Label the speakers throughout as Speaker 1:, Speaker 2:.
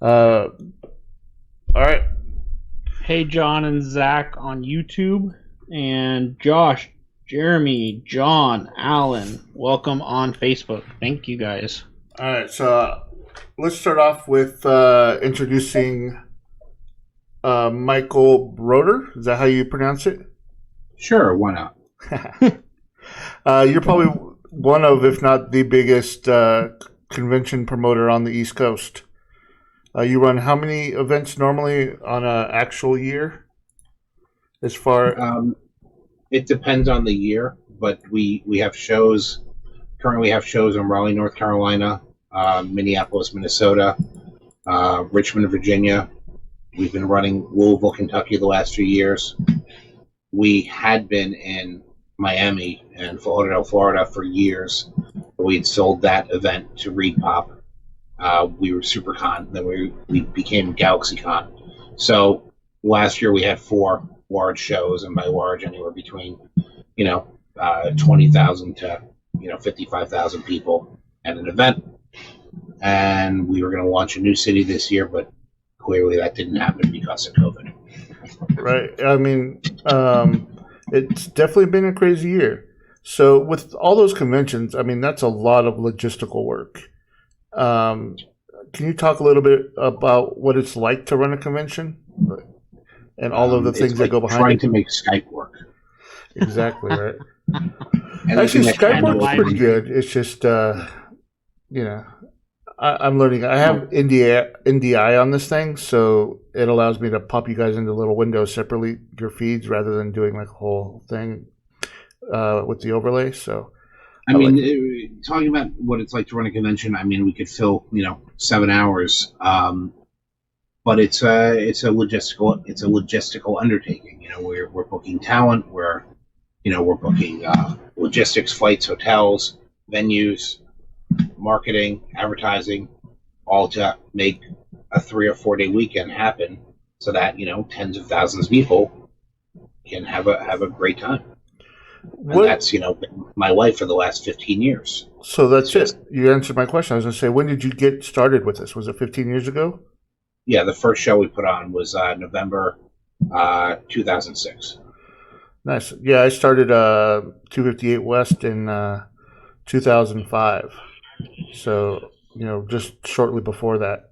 Speaker 1: All right.
Speaker 2: Hey, John and Zach on YouTube, and Josh, Jeremy, John, Alan, welcome on Facebook. Thank you guys.
Speaker 1: All right. So let's start off with introducing Michael Broder. Is that how you pronounce it?
Speaker 3: Sure, why not?
Speaker 1: You're probably one of, if not the biggest convention promoter on the East Coast. You run how many events normally on an actual year? As far
Speaker 3: It depends on the year, but we have shows. Currently, have shows in Raleigh, North Carolina, Minneapolis, Minnesota, Richmond, Virginia. We've been running Louisville, Kentucky the last few years. We had been in Miami and Fort Lauderdale, Florida for years. We'd sold that event to Repop. We were SuperCon, then we became GalaxyCon. So last year we had 4 large shows, and by large, anywhere between 20,000 to 55,000 people at an event. And we were going to launch a new city this year, but clearly that didn't happen because of COVID.
Speaker 1: right. I mean, it's definitely been a crazy year. So with all those conventions, I mean, that's a lot of logistical work. Can you talk a little bit about what it's like to run a convention and all of the things that go behind
Speaker 3: trying
Speaker 1: it?
Speaker 3: to make Skype work.
Speaker 1: Exactly right.
Speaker 3: And
Speaker 1: Actually, Skype works
Speaker 2: live
Speaker 1: pretty good. It's just, I'm learning. I have NDI on this thing, so it allows me to pop you guys into little windows separately, your feeds, rather than doing like a whole thing with the overlay. So,
Speaker 3: I mean, talking about what it's like to run a convention, I mean, we could fill 7 hours, but it's a logistical undertaking. We're booking talent, we're booking logistics, flights, hotels, venues, marketing, advertising, all to make a 3 or 4 day weekend happen, so that tens of thousands of people can have a great time. And that's my life for the last 15 years.
Speaker 1: So that's it. You answered my question. I was going to say, when did you get started with this? Was it 15 years ago?
Speaker 3: Yeah, the first show we put on was November 2006.
Speaker 1: Nice. Yeah, I started 258 West in 2005. So, just shortly before that.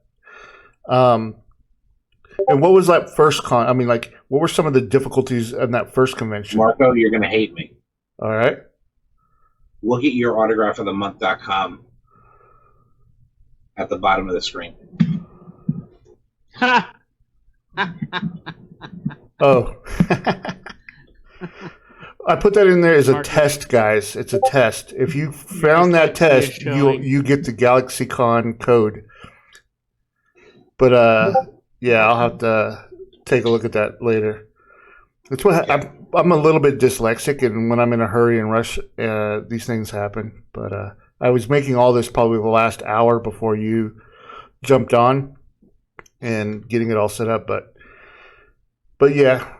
Speaker 1: And what was that first con? I mean, like, what were some of the difficulties in that first convention?
Speaker 3: Marco, you're going to hate me.
Speaker 1: All right.
Speaker 3: Look at your autographofthemonth.com at the bottom of the screen.
Speaker 1: Oh. I put that in there as a test, guys. It's a test. If you found that test, you get the GalaxyCon code. But yeah, I'll have to take a look at that later. That's what I'm a little bit dyslexic, and when I'm in a hurry and rush, these things happen. But I was making all this probably the last hour before you jumped on and getting it all set up. But yeah.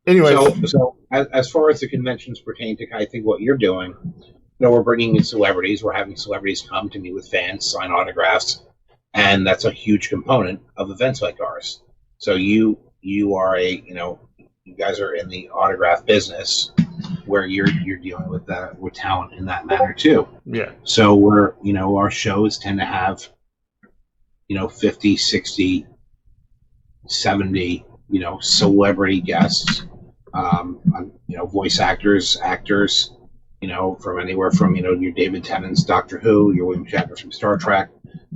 Speaker 1: Anyways,
Speaker 3: so as far as the conventions pertain to, I think what you're doing, we're bringing in celebrities. We're having celebrities come to meet with fans, sign autographs, and that's a huge component of events like ours. So you are you guys are in the autograph business, where you're dealing with talent in that manner too.
Speaker 1: Yeah.
Speaker 3: So we're our shows tend to have 50, 60, 70 celebrity guests, voice actors, from anywhere from your David Tennant's Doctor Who, your William Shatner from Star Trek,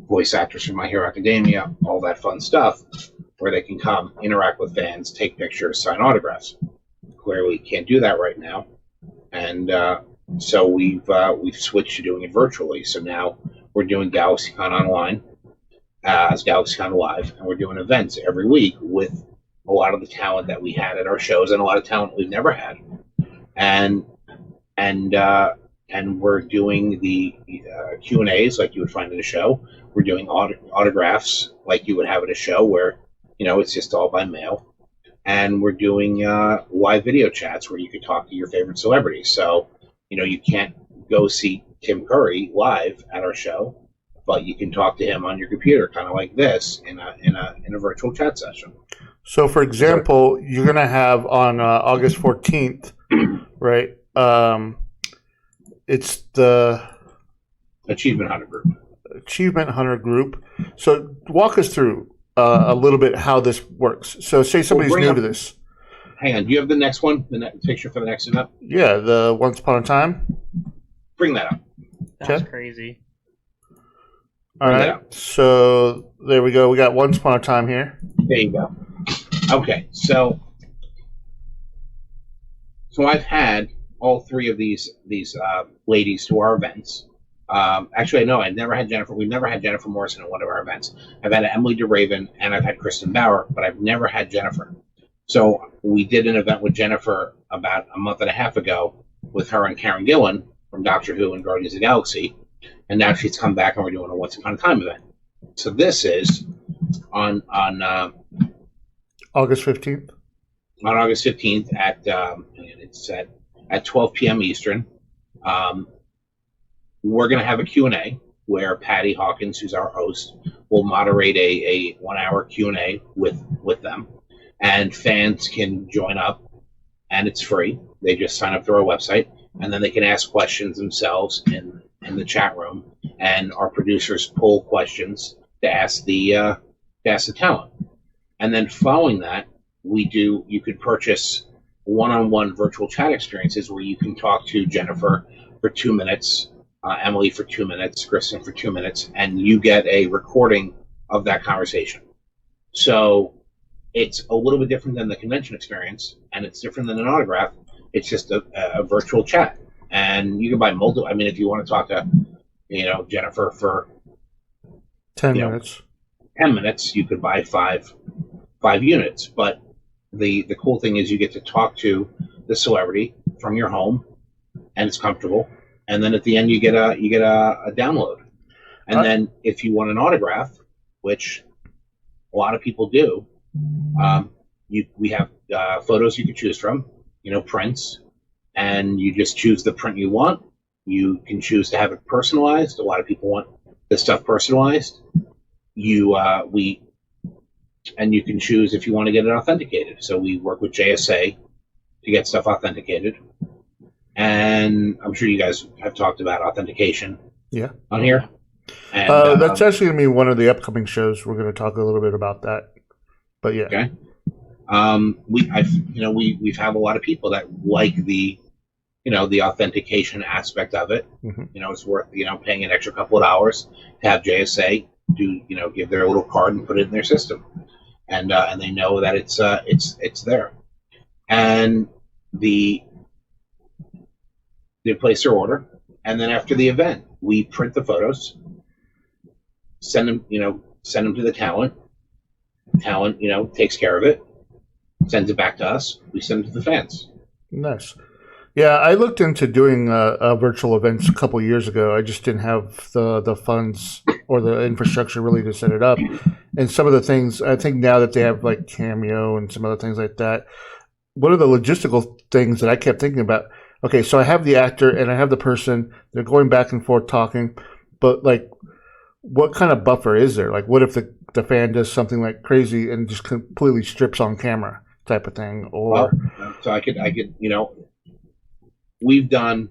Speaker 3: voice actors from My Hero Academia, all that fun stuff, where they can come, interact with fans, take pictures, sign autographs. Clearly, can't do that right now, and so we've switched to doing it virtually. So now we're doing GalaxyCon online as GalaxyCon Live, and we're doing events every week with a lot of the talent that we had at our shows, and a lot of talent we've never had, and we're doing the Q&As like you would find at a show. We're doing autographs like you would have at a show, where it's just all by mail, and we're doing live video chats where you can talk to your favorite celebrities. So you can't go see Tim Curry live at our show, but you can talk to him on your computer, kind of like this, in a virtual chat session.
Speaker 1: So, for example, you're going to have on August 14th, right? It's the
Speaker 3: Achievement Hunter group.
Speaker 1: Achievement Hunter group. So, walk us through a little bit how this works. So, say somebody's new to this.
Speaker 3: Hang on. Do you have the next one? The picture for the next event?
Speaker 1: Yeah, the Once Upon a Time.
Speaker 3: Bring that up.
Speaker 2: That's
Speaker 1: Okay.
Speaker 2: crazy.
Speaker 1: All
Speaker 3: Bring that
Speaker 1: right.
Speaker 3: up.
Speaker 1: So, there we go. We got Once Upon a Time here.
Speaker 3: There you go. Okay, so I've had all three of these ladies to our events. Actually, no, I've never had Jennifer. We've never had Jennifer Morrison at one of our events. I've had Emily DeRaven and I've had Kristen Bauer, but I've never had Jennifer. So we did an event with Jennifer about a month and a half ago with her and Karen Gillan from Doctor Who and Guardians of the Galaxy, and now she's come back and we're doing a Once Upon a Time event. So this is on
Speaker 1: August 15th.
Speaker 3: On August 15th it's at 12 p.m. Eastern. We're going to have a Q&A where Patty Hawkins, who's our host, will moderate a 1-hour Q&A with them. And fans can join up, and it's free. They just sign up through our website, and then they can ask questions themselves in the chat room. And our producers pull questions to ask the talent. And then following that, you could purchase one-on-one virtual chat experiences where you can talk to Jennifer for 2 minutes, Emily for 2 minutes, Kristen for 2 minutes, and you get a recording of that conversation. So it's a little bit different than the convention experience, and it's different than an autograph. It's just a virtual chat. And you can buy multiple. I mean, if you want to talk to, Jennifer for
Speaker 1: 10 minutes.
Speaker 3: 10 minutes, you could buy five units. But the cool thing is you get to talk to the celebrity from your home, and it's comfortable. And then at the end, you get a download. And then if you want an autograph, which a lot of people do, we have photos you can choose from, prints, and you just choose the print you want. You can choose to have it personalized. A lot of people want this stuff personalized. You can choose if you want to get it authenticated. So we work with JSA to get stuff authenticated. And I'm sure you guys have talked about authentication on here. And,
Speaker 1: that's actually going to be one of the upcoming shows. We're going to talk a little bit about that. But yeah.
Speaker 3: Okay. We've had a lot of people that like the authentication aspect of it.
Speaker 1: Mm-hmm.
Speaker 3: It's worth, paying an extra couple of hours to have JSA give their little card and put it in their system. And they know that it's there. And they place their order, and then after the event, we print the photos, send them to the talent. Talent, takes care of it, sends it back to us. We send it to the fans.
Speaker 1: Nice. Yeah, I looked into doing virtual events a couple years ago. I just didn't have the funds or the infrastructure really to set it up. And some of the things, I think now that they have like Cameo and some other things like that, one of the logistical things that I kept thinking about, okay, so I have the actor and I have the person, they're going back and forth talking, but like, what kind of buffer is there? Like, what if the fan does something like crazy and just completely strips on camera type of thing? Or
Speaker 3: so I could, we've done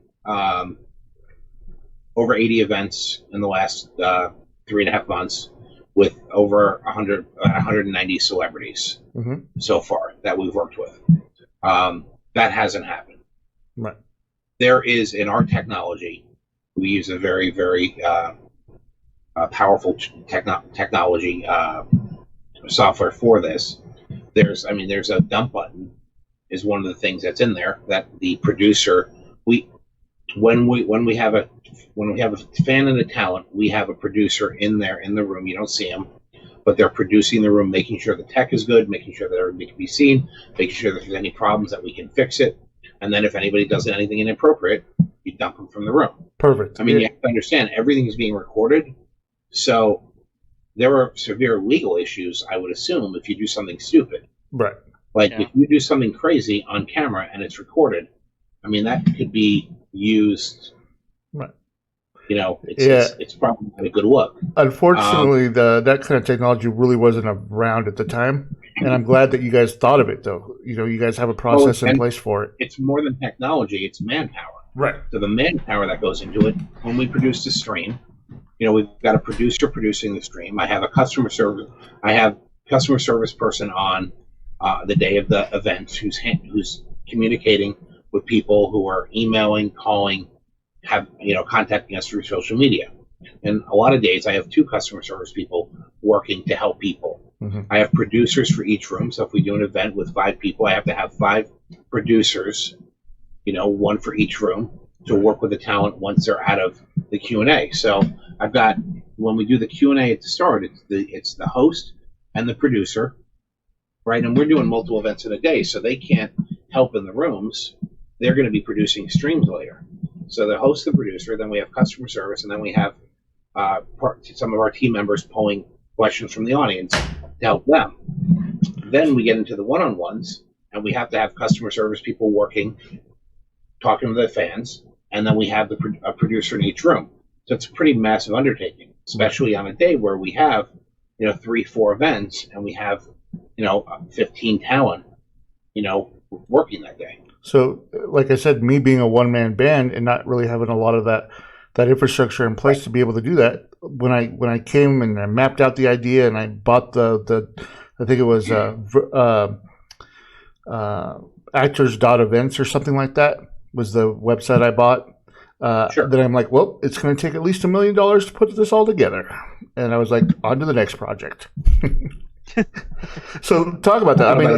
Speaker 3: over 80 events in the last 3.5 months with over 190 celebrities so far that we've worked with. That hasn't happened.
Speaker 1: Right.
Speaker 3: There is, in our technology, we use a very, very powerful technology software for this. There's a dump button is one of the things that's in there that the producer, when we have a fan and a talent, we have a producer in there in the room. You don't see them, but they're producing the room, making sure the tech is good, making sure that everybody can be seen, making sure that if there's any problems that we can fix it. And then if anybody does anything inappropriate, you dump them from the room.
Speaker 1: Perfect.
Speaker 3: You have to understand, everything is being recorded. So there are severe legal issues, I would assume, if you do something stupid.
Speaker 1: Right.
Speaker 3: If you do something crazy on camera and it's recorded, that could be used.
Speaker 1: Right.
Speaker 3: It's probably not a good look.
Speaker 1: Unfortunately, that kind of technology really wasn't around at the time, and I'm glad that you guys thought of it. Though, you guys have a process in place for it.
Speaker 3: It's more than technology; it's manpower.
Speaker 1: Right.
Speaker 3: So the manpower that goes into it. When we produce the stream, we've got a producer producing the stream. I have a customer service. I have customer service person on the day of the event who's communicating with people who are emailing, calling, contacting us through social media. And a lot of days I have 2 customer service people working to help people.
Speaker 1: Mm-hmm.
Speaker 3: I have producers for each room. So if we do an event with 5 people, I have to have 5 producers, 1 for each room, to work with the talent once they're out of the Q&A. So I've got, when we do the Q&A at the start, it's the host and the producer, right? And we're doing multiple events in a day, so they can't help in the rooms. They're going to be producing streams later. So the host, the producer, then we have customer service, and then we have some of our team members pulling questions from the audience to help them. Then we get into the one-on-ones, and we have to have customer service people working, talking to the fans, and then we have a producer in each room. So it's a pretty massive undertaking, especially on a day where we have, 3-4 events, and we have, 15 talent, working that day.
Speaker 1: So, like I said, me being a one-man band and not really having a lot of that infrastructure in place to be able to do that, when I came and I mapped out the idea and I bought the I think it was actors.events or something like that was the website I bought.
Speaker 3: Sure.
Speaker 1: Then I'm like, well, it's going to take at least $1 million to put this all together. And I was like, on to the next project. So talk about that. I mean,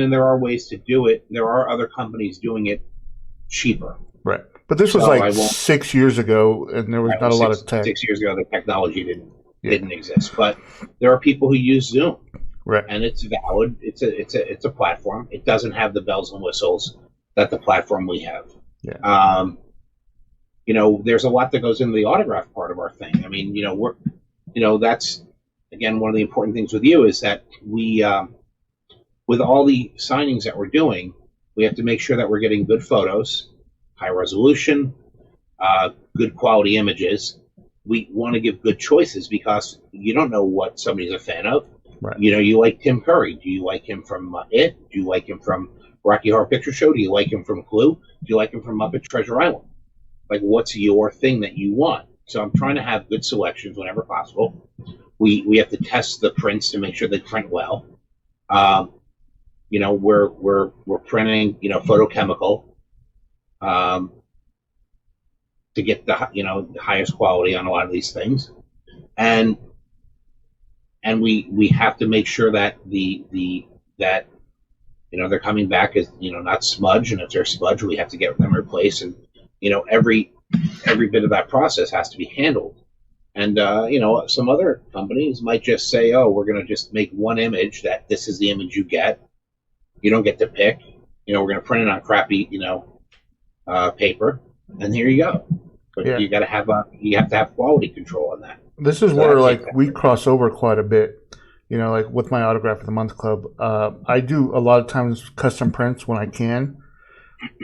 Speaker 3: and there are ways to do it. There are other companies doing it cheaper.
Speaker 1: Right. But this was 6 years ago, and there was not a lot of tech.
Speaker 3: 6 years ago, the technology didn't exist. But there are people who use Zoom.
Speaker 1: Right.
Speaker 3: And it's valid. It's a platform. It doesn't have the bells and whistles that the platform we have.
Speaker 1: Yeah.
Speaker 3: There's a lot that goes into the autograph part of our thing. I mean, that's, again, one of the important things with you is that we, with all the signings that we're doing, we have to make sure that we're getting good photos, high resolution, good quality images. We want to give good choices because you don't know what somebody's a fan of.
Speaker 1: Right.
Speaker 3: You like Tim Curry. Do you like him from It? Do you like him from Rocky Horror Picture Show? Do you like him from Clue? Do you like him from Muppet Treasure Island? Like, what's your thing that you want? So I'm trying to have good selections whenever possible. We have to test the prints to make sure they print well. We're printing, photochemical, to get the highest quality on a lot of these things, and we have to make sure that that they're coming back as not smudge, and if they're smudge, we have to get them replaced, and every bit of that process has to be handled. And some other companies might just say, oh, we're going to just make one image, that this is the image you get. You don't get to pick. We're going to print it on crappy paper, and here you go. But
Speaker 1: yeah.
Speaker 3: you have to have quality control on that.
Speaker 1: This is where we cross over quite a bit. Like with my Autograph of the Month Club, I do a lot of times custom prints when I can,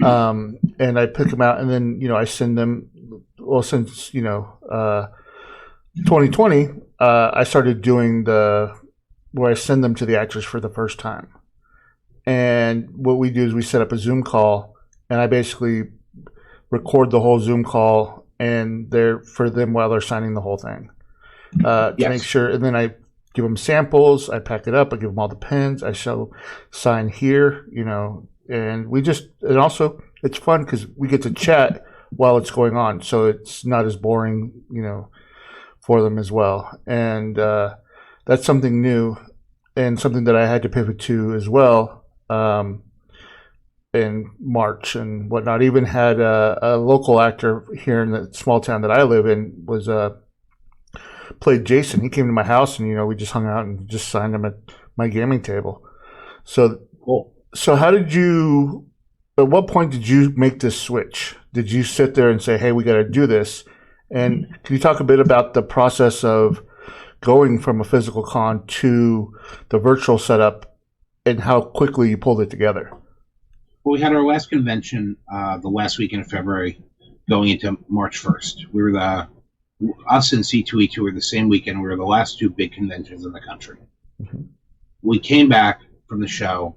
Speaker 1: and I pick them out, and then I send them. Well, since 2020, I started doing where I send them to the actors for the first time, and what we do is we set up a Zoom call, and I basically record the whole Zoom call, and they're for them while they're signing the whole thing to make sure, and then I give them samples, I pack it up, I give them all the pens, I show sign here, and and also it's fun because we get to chat while it's going on, so it's not as boring, for them as well. And that's something new and something that I had to pivot to as well in March and whatnot. Even had a local actor here in the small town that I live in played Jason. He came to my house and we just hung out and just signed him at my gaming table. So
Speaker 3: cool.
Speaker 1: So at what point did you make this switch? Did you sit there and say, hey, we got to do this? And can you talk a bit about the process of going from a physical con to the virtual setup and how quickly you pulled it together?
Speaker 3: Well, we had our last convention the last weekend of February going into March 1st. We were us and C2E2 were the same weekend. We were the last two big conventions in the country.
Speaker 1: Mm-hmm.
Speaker 3: We came back from the show,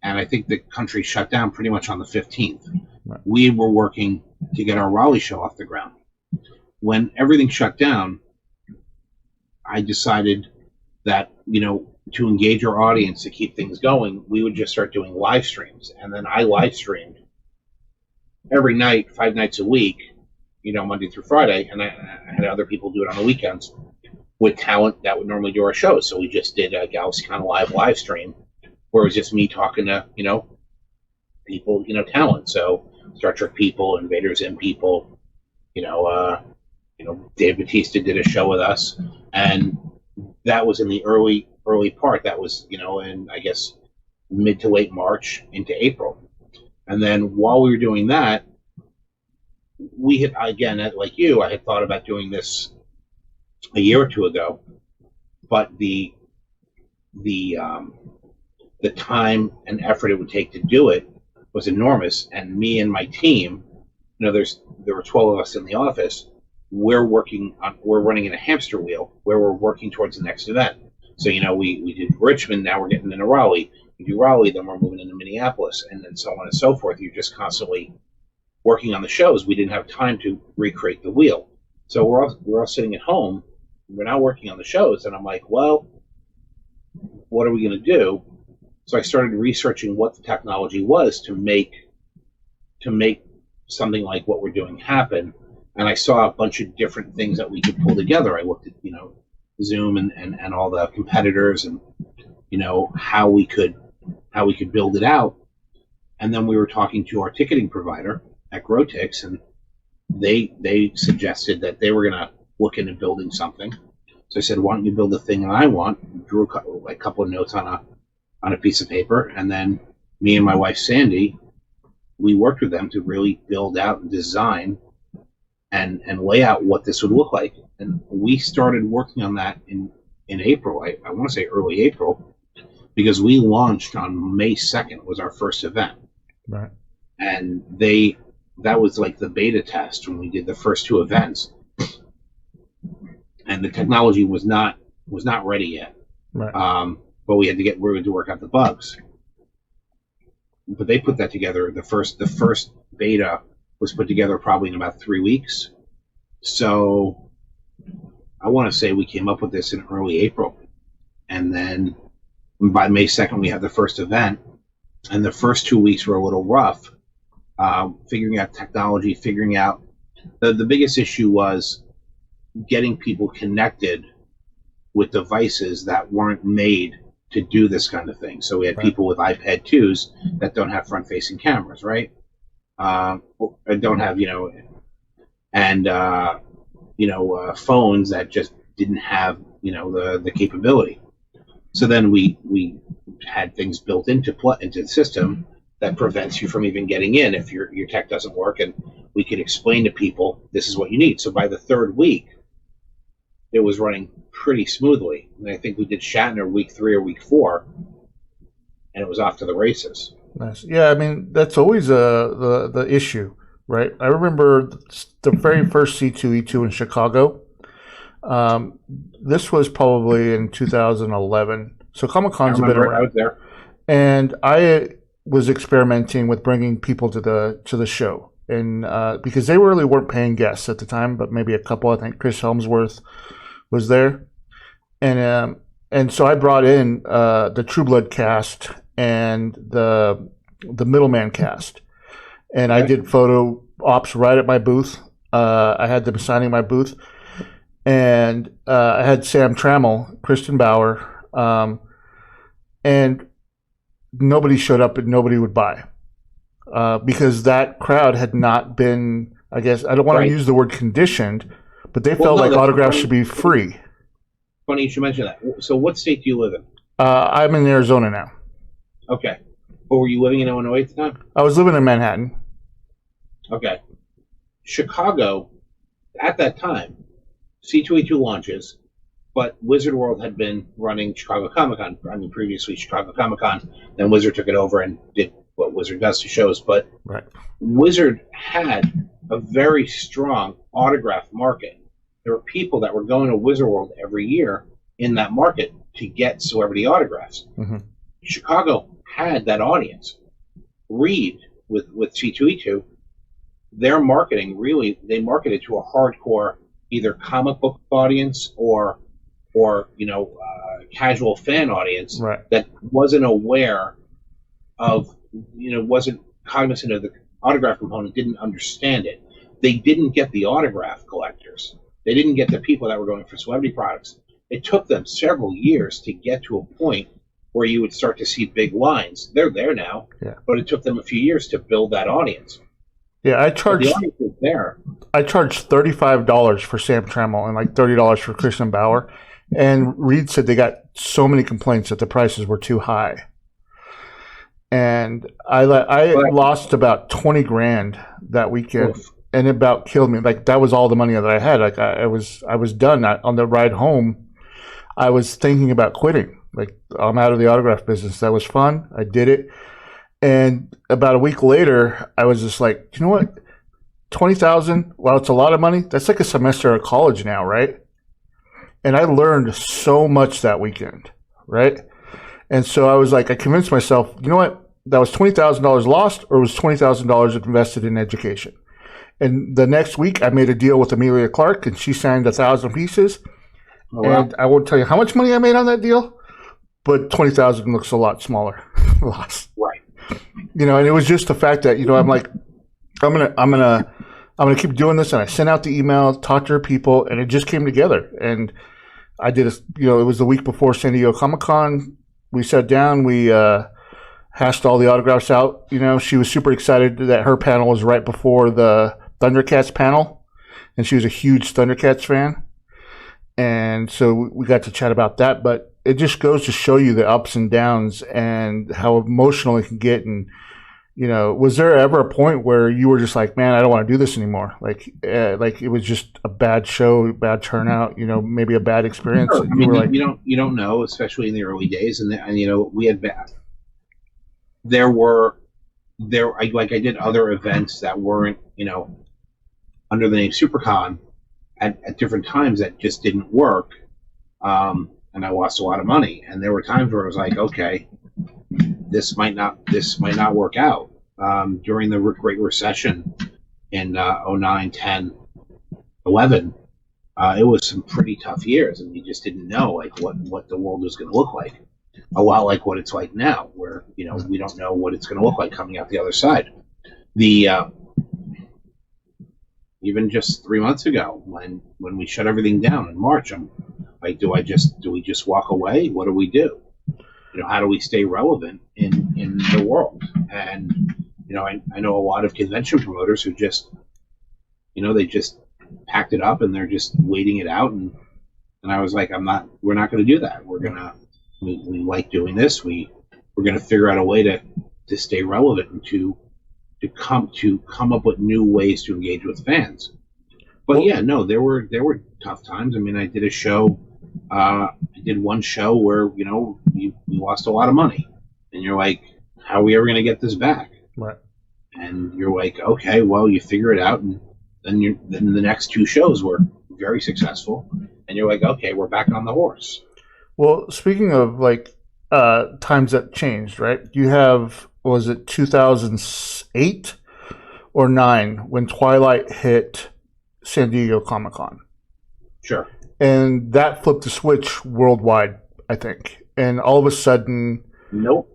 Speaker 3: and I think the country shut down pretty much on the 15th.
Speaker 1: Right.
Speaker 3: We were working to get our Raleigh show off the ground. When everything shut down, I decided that, to engage our audience, to keep things going, we would just start doing live streams. And then I live streamed every night, 5 nights a week, Monday through Friday. And I had other people do it on the weekends with talent that would normally do our shows. So we just did a GalaxyCon live stream where it was just me talking to, people, talent. So Star Trek people, Invaders Zim people, Dave Bautista did a show with us, and that was in the early part. That was, in, I guess, mid to late March into April. And then while we were doing that, we had, again, like you, I had thought about doing this a year or two ago, but the time and effort it would take to do it was enormous. And me and my team, there were 12 of us in the office. We're running in a hamster wheel where we're working towards the next event. So, we did Richmond, now we're getting into Raleigh. We do Raleigh, then we're moving into Minneapolis, and then so on and so forth. You're just constantly working on the shows. We didn't have time to recreate the wheel. So we're all sitting at home. We're now working on the shows, and I'm like, well, what are we going to do? So I started researching what the technology was to make something like what we're doing happen. And I saw a bunch of different things that we could pull together. I looked at, Zoom and all the competitors and, how we could build it out. And then we were talking to our ticketing provider at Grotix, and they suggested that they were going to look into building something. So I said, why don't you build the thing that I want? Drew a couple of notes on a piece of paper. And then me and my wife, Sandy, we worked with them to really build out and design and lay out what this would look like. And we started working on that in April. I want to say early April, because we launched on May 2nd was our first event.
Speaker 1: Right.
Speaker 3: And that was like the beta test when we did the first two events. And the technology was not ready yet.
Speaker 1: Right.
Speaker 3: But we had to work out the bugs. But they put that together. The first beta was put together probably in about 3 weeks. So I want to say we came up with this in early April. And then by May 2nd, we had the first event. And the first 2 weeks were a little rough, figuring out technology, figuring out the biggest issue was getting people connected with devices that weren't made to do this kind of thing. So we had people with iPad 2s that don't have front-facing cameras, right? Don't have, phones that just didn't have, the capability. So then we had things built into the system that prevents you from even getting in if your tech doesn't work, and we could explain to people this is what you need. So by the third week, it was running pretty smoothly. And I think we did Shatner week 3 or week 4, and it was off to the races.
Speaker 1: Nice. Yeah, I mean, that's always the issue, right? I remember the very first C2E2 in Chicago. This was probably in 2011. So Comic-Con's a bit around.
Speaker 3: I was there.
Speaker 1: And I was experimenting with bringing people to the show. And because they really weren't paying guests at the time, but maybe a couple. I think Chris Helmsworth was there. And so I brought in the True Blood cast and the Middleman cast. And I did photo ops right at my booth. I had them signing my booth. And I had Sam Trammell, Kristen Bauer, and nobody showed up and nobody would buy because that crowd had not been, I guess, I don't want to use the word conditioned, but they felt like autographs should be free.
Speaker 3: Funny you should mention that. So what state do you live in?
Speaker 1: I'm in Arizona now.
Speaker 3: Okay. Or were you living in Illinois at the time?
Speaker 1: I was living in Manhattan.
Speaker 3: Okay. Chicago, at that time, C2E2 launches, but Wizard World had been running Chicago Comic-Con. I mean, previously Chicago Comic-Con, then Wizard took it over and did what Wizard does to shows, but
Speaker 1: Right.
Speaker 3: Wizard had a very strong autograph market. There were people that were going to Wizard World every year in that market to get celebrity autographs.
Speaker 1: Mm-hmm.
Speaker 3: Chicago had that audience. Reed with C2E2, their marketing really, they marketed to a hardcore either comic book audience or casual fan audience
Speaker 1: Right.
Speaker 3: that wasn't aware of, wasn't cognizant of the autograph component, didn't understand it. They didn't get the autograph collectors. They didn't get the people that were going for celebrity products. It took them several years to get to a point where you would start to see big lines. They're there now,
Speaker 1: Yeah.
Speaker 3: but it took them a few years to build that audience.
Speaker 1: Yeah, I
Speaker 3: But
Speaker 1: charged
Speaker 3: the audience is there.
Speaker 1: $35 for Sam Trammell and like $30 for Christian Bauer. And Reed said they got so many complaints that the prices were too high. And I lost about 20 grand that weekend,
Speaker 3: Oof.
Speaker 1: and it about killed me. Like that was all the money that I had. Like I was done. On the ride home, I was thinking about quitting. Like I'm out of the autograph business. That was fun. I did it. And about a week later, I was just like, you know what? 20,000, while it's a lot of money, that's like a semester of college now, right? And I learned so much that weekend, right? And so I was like, I convinced myself, you know what? That was $20,000 lost, or was $20,000 invested in education. And the next week, I made a deal with Amelia Clark, and she signed 1,000 pieces.
Speaker 3: Oh, wow.
Speaker 1: And I won't tell you how much money I made on that deal, but 20,000 looks a lot smaller loss.
Speaker 3: Right.
Speaker 1: And it was just the fact that I'm like, I'm gonna keep doing this, and I sent out the email, talked to her people, and it just came together. And I did it was the week before San Diego Comic-Con. We sat down, we hashed all the autographs out. She was super excited that her panel was right before the Thundercats panel, and she was a huge Thundercats fan. And so we got to chat about that, but it just goes to show you the ups and downs and how emotional it can get. And, was there ever a point where you were just like, man, I don't want to do this anymore? Like it was just a bad show, bad turnout, maybe a bad experience.
Speaker 3: Sure.
Speaker 1: You were like,
Speaker 3: you don't know, especially in the early days. And we had I did other events that weren't, under the name SuperCon at different times that just didn't work. And I lost a lot of money. And there were times where I was like, okay, this might not work out. During the Great Recession in 09, 10, 11, it was some pretty tough years, and you just didn't know like what the world was going to look like. A lot like what it's like now, where we don't know what it's going to look like coming out the other side. Even just 3 months ago, when we shut everything down in March, I'm like, do we just walk away? What do we do? How do we stay relevant in the world? And I know a lot of convention promoters who just they just packed it up and they're just waiting it out. And I was like, we're not going to do that. We like doing this. We're going to figure out a way to stay relevant and to come up with new ways to engage with fans. But there were tough times. I mean, I did a show. I did one show where we lost a lot of money, and you're like, how are we ever going to get this back?
Speaker 1: right.
Speaker 3: And you're like, okay, well, you figure it out, and then the next two shows were very successful, and you're like, okay, we're back on the horse.
Speaker 1: Well, speaking of like times that changed, right? You have, was it 2008 or 9 when Twilight hit San Diego Comic-Con?
Speaker 3: Sure.
Speaker 1: And that flipped the switch worldwide, I think. And all of a sudden,
Speaker 3: Nope.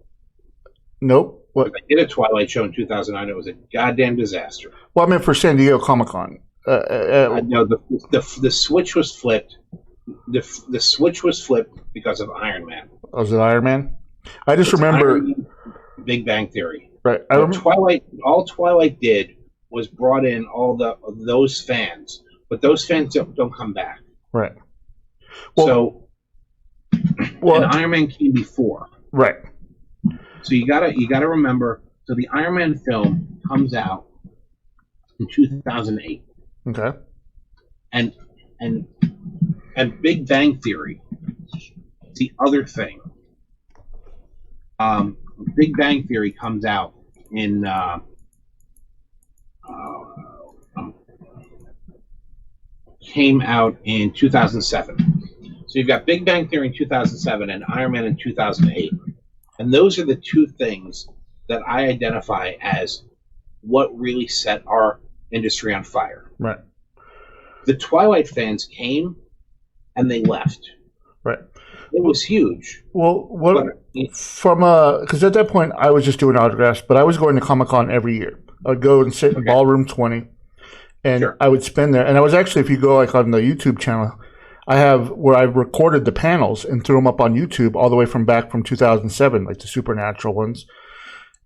Speaker 1: What?
Speaker 3: I did a Twilight show in 2009. It was a goddamn disaster.
Speaker 1: Well, I meant for San Diego Comic-Con.
Speaker 3: No, the switch was flipped. The switch was flipped because of Iron Man.
Speaker 1: Was it Iron Man? I just
Speaker 3: It's
Speaker 1: remember.
Speaker 3: Iron Man, Big Bang Theory.
Speaker 1: Right. I remember.
Speaker 3: All Twilight did was brought in all those fans, but those fans don't come back.
Speaker 1: Right. Well,
Speaker 3: and Iron Man came before.
Speaker 1: Right.
Speaker 3: So you gotta remember. So the Iron Man film comes out in 2008.
Speaker 1: Okay.
Speaker 3: And Big Bang Theory, the other thing. Big Bang Theory comes out in came out in 2007. So you've got Big Bang Theory in 2007 and Iron Man in 2008. And those are the two things that I identify as what really set our industry on fire.
Speaker 1: Right.
Speaker 3: The Twilight fans came and they left.
Speaker 1: Right.
Speaker 3: It was huge.
Speaker 1: Well, because at that point I was just doing autographs, but I was going to Comic-Con every year. I'd go and sit in Ballroom 20, and I would spend there. And I was actually, if you go like on the YouTube channel, I have where I recorded the panels and threw them up on YouTube all the way from 2007, like the Supernatural ones.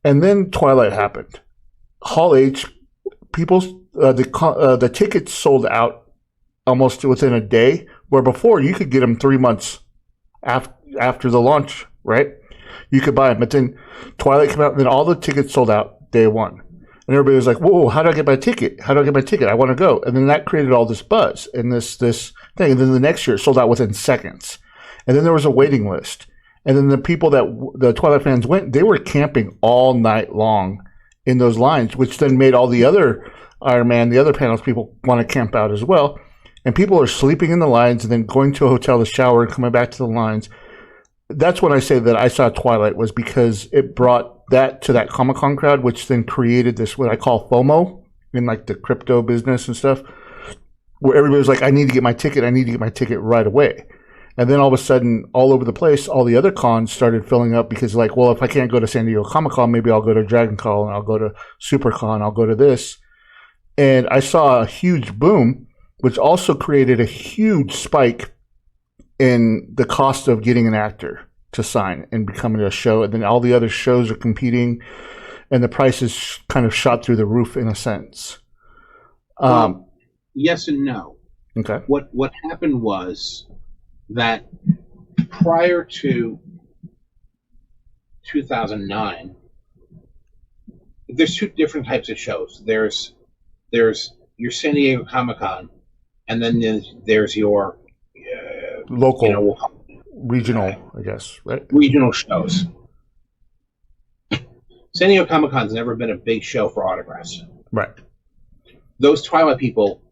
Speaker 1: And then Twilight happened. Hall H, the tickets sold out almost within a day, where before you could get them 3 months after the launch, right? You could buy them. But then Twilight came out, and then all the tickets sold out day one. And everybody was like, whoa, how do I get my ticket? How do I get my ticket? I want to go. And then that created all this buzz and this thing. And then the next year it sold out within seconds. And then there was a waiting list. And then the people the Twilight fans went, they were camping all night long in those lines, which then made all the other Iron Man, the other panels, people want to camp out as well. And people are sleeping in the lines and then going to a hotel to shower and coming back to the lines. That's when I say that I saw Twilight, was because it brought that to that Comic-Con crowd, which then created this, what I call FOMO in like the crypto business and stuff, where everybody was like, I need to get my ticket. I need to get my ticket right away. And then all of a sudden, all over the place, all the other cons started filling up because like, well, if I can't go to San Diego Comic-Con, maybe I'll go to Dragon Con, I'll go to SuperCon, I'll go to this. And I saw a huge boom, which also created a huge spike in the cost of getting an actor to sign and becoming a show. And then all the other shows are competing, and the prices kind of shot through the roof in a sense.
Speaker 3: Yes and no.
Speaker 1: Okay.
Speaker 3: What happened was that prior to 2009, there's two different types of shows. There's your San Diego Comic-Con, and then there's your
Speaker 1: local, regional, I guess, right?
Speaker 3: Regional shows. San Diego Comic-Con's never been a big show for autographs.
Speaker 1: Right.
Speaker 3: Those Twilight people,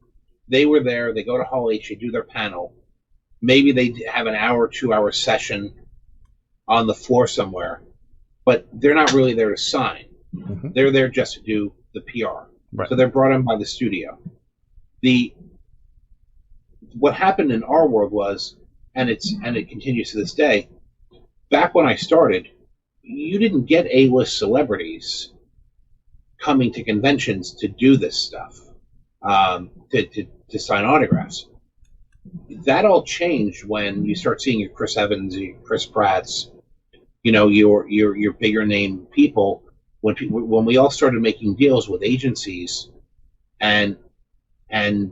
Speaker 3: they were there, they go to Hall H, they do their panel. Maybe they have an hour, 2 hour session on the floor somewhere, but they're not really there to sign. Mm-hmm. They're there just to do the PR. Right. So they're brought in by the studio. What happened in our world was, and it continues to this day, back when I started, you didn't get A-list celebrities coming to conventions to do this stuff, to sign autographs. That all changed when you start seeing your Chris Evans, your Chris Pratts, your bigger name people. When we all started making deals with agencies, and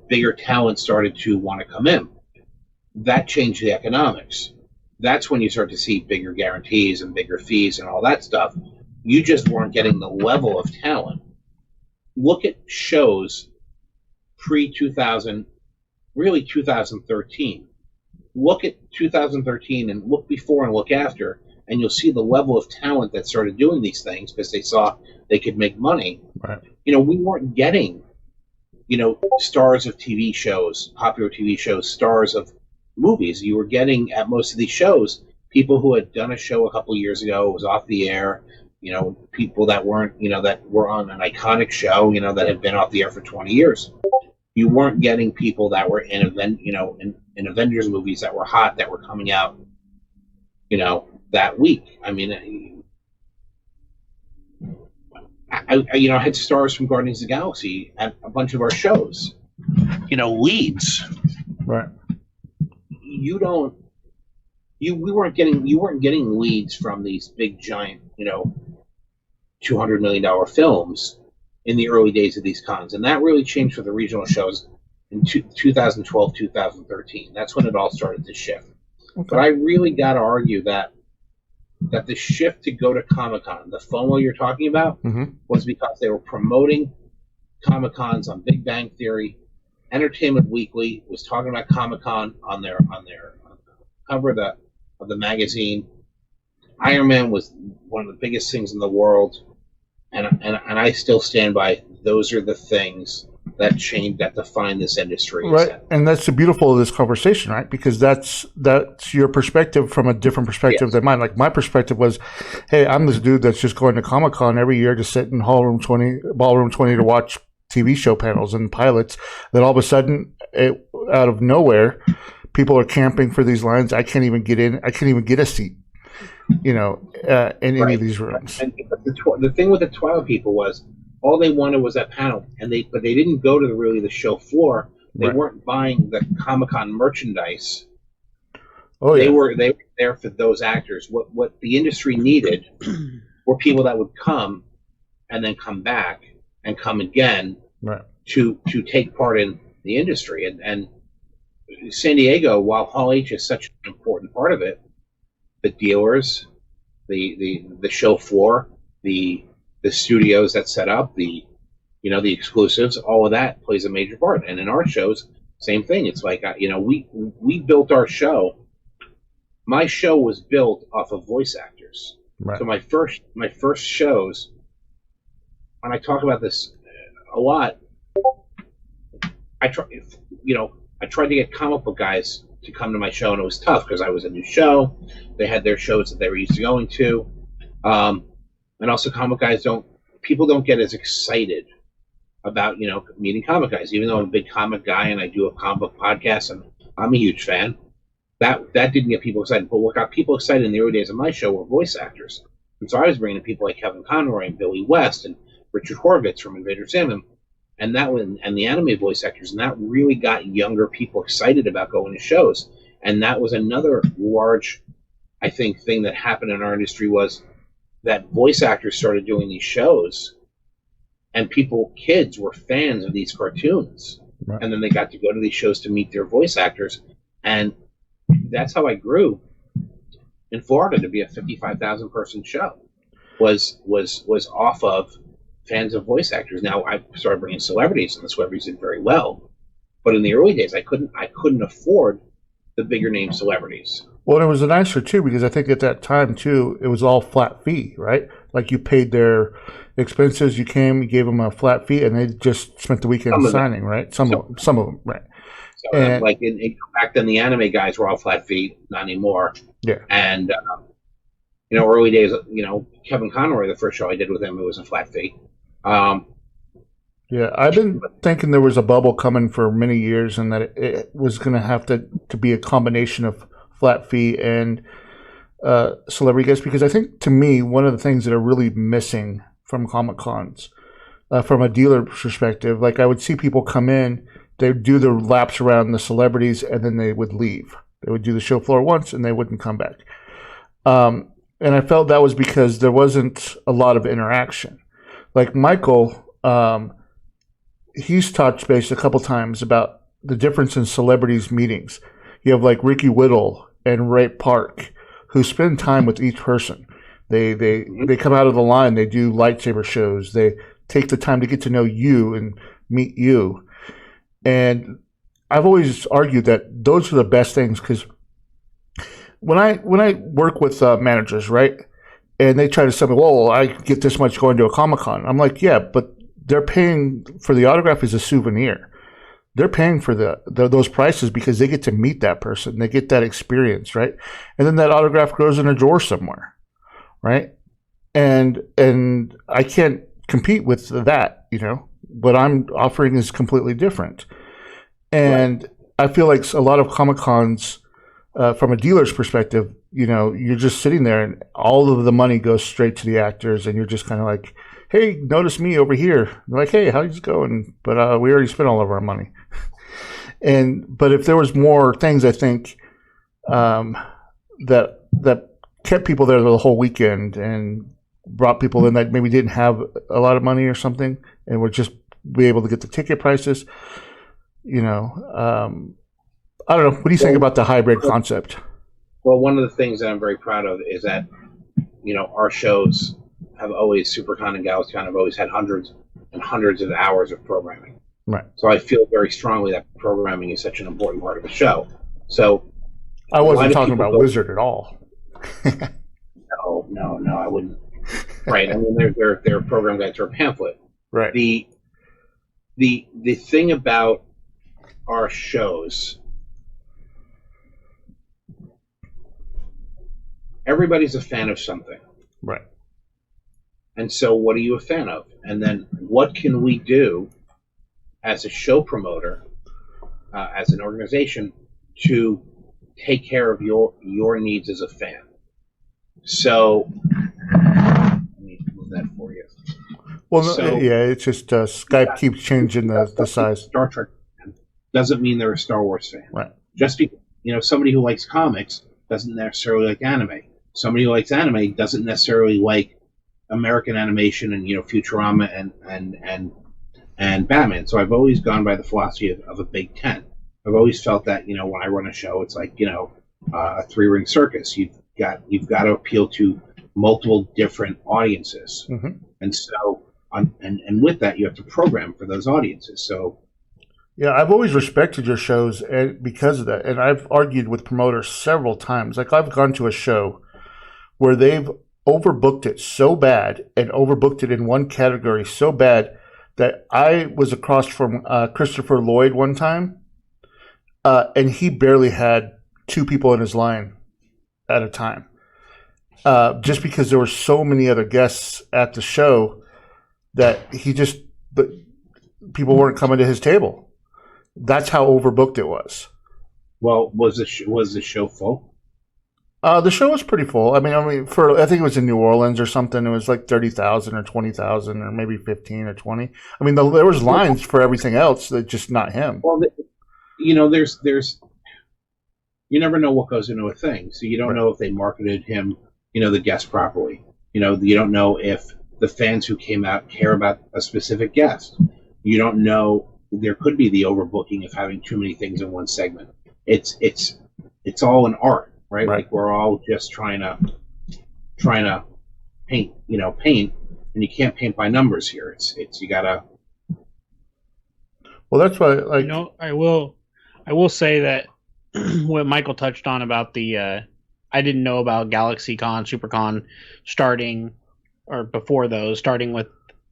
Speaker 3: bigger talent started to want to come in, that changed the economics. That's when you start to see bigger guarantees and bigger fees and all that stuff. You just weren't getting the level of talent. Look at shows pre-2000, really 2013. Look at 2013 and look before and look after, and you'll see the level of talent that started doing these things because they saw they could make money.
Speaker 1: Right.
Speaker 3: We weren't getting, stars of TV shows, popular TV shows, stars of movies. You were getting at most of these shows people who had done a show a couple years ago, was off the air, people that weren't, that were on an iconic show, that had been off the air for 20 years. You weren't getting people that were in in Avengers movies that were hot, that were coming out, that week. I mean, I had stars from Guardians of the Galaxy at a bunch of our shows, leads.
Speaker 1: Right.
Speaker 3: You weren't getting leads from these big giant, $200 million films in the early days of these cons. And that really changed for the regional shows in 2012, 2013. That's when it all started to shift. Okay. But I really got to argue that the shift to go to Comic-Con, the FOMO you're talking about, mm-hmm. was because they were promoting Comic-Cons on Big Bang Theory. Entertainment Weekly was talking about Comic-Con on their cover of the magazine. Iron Man was one of the biggest things in the world. and I still stand by those are the things that define this industry.
Speaker 1: Right, and that's the beautiful of this conversation, right? Because that's your perspective from a different perspective than mine. Like my perspective was, hey, I'm this dude that's just going to Comic-Con every year to sit in ballroom 20 to watch TV show panels and pilots. Then all of a sudden, out of nowhere, people are camping for these lines. I can't even get in. I can't even get a seat, in any of these rooms.
Speaker 3: And the thing with the Twilight people was all they wanted was that panel, but they didn't go to the show floor. They weren't buying the Comic-Con merchandise.
Speaker 1: Oh,
Speaker 3: they were there for those actors. What the industry needed were people that would come and then come back and come again to take part in the industry. And San Diego, while Hall H is such an important part of it, the dealers, the show floor, the studios that set up, the exclusives, all of that plays a major part. And in our shows, same thing. It's like we built our show. My show was built off of voice actors. So my first shows, and I talk about this a lot. I tried to get comic book guys to come to my show, and it was tough because I was a new show. They had their shows that they were used to going to, and also comic guys people don't get as excited about meeting comic guys. Even though I'm a big comic guy and I do a comic book podcast and I'm a huge fan, that didn't get people excited. But what got people excited in the early days of my show were voice actors, and so I was bringing people like Kevin Conroy and Billy West and Richard Horvitz from Invader Zim, and the anime voice actors, and that really got younger people excited about going to shows. And that was another large, I think, thing that happened in our industry was that voice actors started doing these shows, and kids were fans of these cartoons, and then they got to go to these shows to meet their voice actors, and that's how I grew in Florida to be a 55,000 person show. Was off of fans of voice actors. Now I started bringing celebrities, and the celebrities did very well. But in the early days, I couldn't afford the bigger name celebrities.
Speaker 1: Well, and it was nicer too because I think at that time too, it was all flat fee, right? Like you paid their expenses, you came, you gave them a flat fee, and they just spent the weekend signing, right? Some of them, right?
Speaker 3: So, and like back then, the anime guys were all flat fee, not anymore.
Speaker 1: Yeah.
Speaker 3: And early days, Kevin Conroy, the first show I did with him, it was a flat fee.
Speaker 1: Yeah, I've been thinking there was a bubble coming for many years, and that it was going to have to be a combination of flat fee and celebrity guests, because I think, to me, one of the things that are really missing from Comic-Cons, from a dealer perspective, like I would see people come in, they'd do their laps around the celebrities, and then they would leave. They would do the show floor once, and they wouldn't come back. And I felt that was because there wasn't a lot of interaction. Like Michael, he's touched base a couple times about the difference in celebrities meetings. You have like Ricky Whittle and Ray Park, who spend time with each person. They come out of the line. They do lightsaber shows. They take the time to get to know you and meet you. And I've always argued that those are the best things, because when I work with managers, right, and they try to tell me, well, I get this much going to a Comic-Con. I'm like, yeah, but they're paying for the autograph as a souvenir. They're paying for those prices because they get to meet that person. They get that experience, right? And then that autograph grows in a drawer somewhere, right? And I can't compete with that, What I'm offering is completely different. And I feel like a lot of Comic-Cons, from a dealer's perspective, you're just sitting there and all of the money goes straight to the actors, and you're just kind of like, hey, notice me over here. They're like, hey, how's it going? But we already spent all of our money. But if there was more things, I think, that kept people there the whole weekend and brought people in that maybe didn't have a lot of money or something, and would just be able to get the ticket prices, I don't know. What do you think about the hybrid concept?
Speaker 3: Well, one of the things that I'm very proud of is that, our shows have always, SuperCon and GalaxyCon have always had hundreds and hundreds of hours of programming.
Speaker 1: Right.
Speaker 3: So I feel very strongly that programming is such an important part of a show. So
Speaker 1: I wasn't talking about Wizard at all.
Speaker 3: No, I wouldn't. Right. I mean, they're program guides or a pamphlet.
Speaker 1: Right.
Speaker 3: The thing about our shows, everybody's a fan of something.
Speaker 1: Right.
Speaker 3: And so what are you a fan of? And then what can we do as a show promoter, as an organization, to take care of your needs as a fan? So let me move that for you.
Speaker 1: Well,
Speaker 3: So,
Speaker 1: yeah, it's just Skype keeps changing the size.
Speaker 3: Star Trek fan doesn't mean they're a Star Wars fan.
Speaker 1: Right.
Speaker 3: Just because somebody who likes comics doesn't necessarily like anime. Somebody who likes anime doesn't necessarily like American animation and Futurama and Batman. So I've always gone by the philosophy of a Big Ten. I've always felt that when I run a show, it's like a three-ring circus. You've got to appeal to multiple different audiences, and so and with that you have to program for those audiences. So
Speaker 1: yeah, I've always respected your shows because of that, and I've argued with promoters several times. Like I've gone to a show where they've overbooked it so bad and overbooked it in one category so bad that I was across from Christopher Lloyd one time, and he barely had 2 people in his line at a time, just because there were so many other guests at the show that people weren't coming to his table. That's how overbooked it was.
Speaker 3: Well, was the show full?
Speaker 1: The show was pretty full. I think it was in New Orleans or something. It was like 30,000 or 20,000 or maybe 15 or 20. I mean, there was lines for everything else, that just not him.
Speaker 3: Well, there's you never know what goes into a thing, so you don't know if they marketed him, the guest properly. You don't know if the fans who came out care about a specific guest. You don't know. There could be the overbooking of having too many things in one segment. It's all an art, right? Like we're all just trying to paint, and you can't paint by numbers here. It's you gotta.
Speaker 1: Well, that's why,
Speaker 2: I will say that what Michael touched on about the I didn't know about GalaxyCon, SuperCon starting, or before those, starting with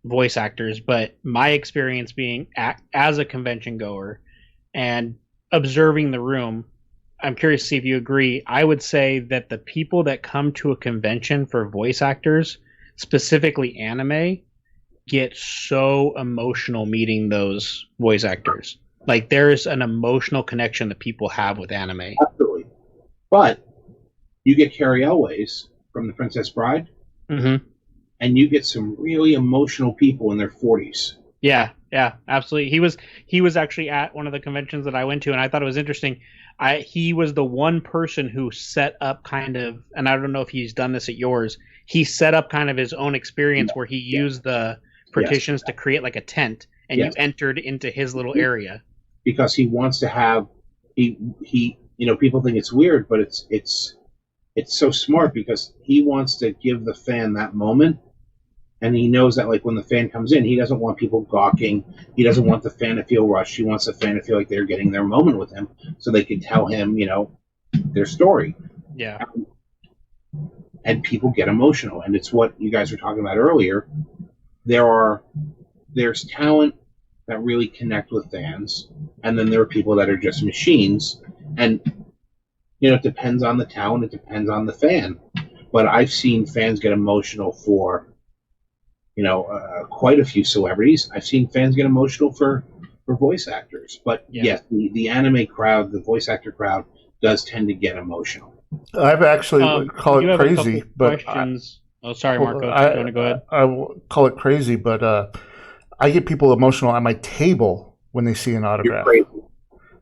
Speaker 2: voice actors, but my experience being as a convention goer and observing the room, I'm curious to see if you agree. I would say that the people that come to a convention for voice actors, specifically anime, get so emotional meeting those voice actors. Like there's an emotional connection that people have with anime.
Speaker 3: Absolutely. But you get Carrie Elways from The Princess Bride, and you get some really emotional people in their 40s.
Speaker 2: Yeah, absolutely. He was actually at one of the conventions that I went to, and I thought it was interesting. He was the one person who set up kind of, and I don't know if he's done this at yours, he set up kind of his own experience where he used the partitions to create like a tent, and you entered into his little area.
Speaker 3: Because he wants to have, people think it's weird, but it's so smart because he wants to give the fan that moment. And he knows that, like, when the fan comes in, he doesn't want people gawking. He doesn't want the fan to feel rushed. He wants the fan to feel like they're getting their moment with him so they can tell him, their story.
Speaker 2: Yeah.
Speaker 3: And people get emotional. And it's what you guys were talking about earlier. There's talent that really connect with fans. And then there are people that are just machines. And, it depends on the talent. It depends on the fan. But I've seen fans get emotional for quite a few celebrities. I've seen fans get emotional for voice actors. But yes, the anime crowd, the voice actor crowd, does tend to get emotional.
Speaker 1: I've actually call it crazy, but
Speaker 2: questions. Sorry, Marco. You want to go ahead?
Speaker 1: I will call it crazy, but I get people emotional at my table when they see an autograph.
Speaker 3: You're crazy.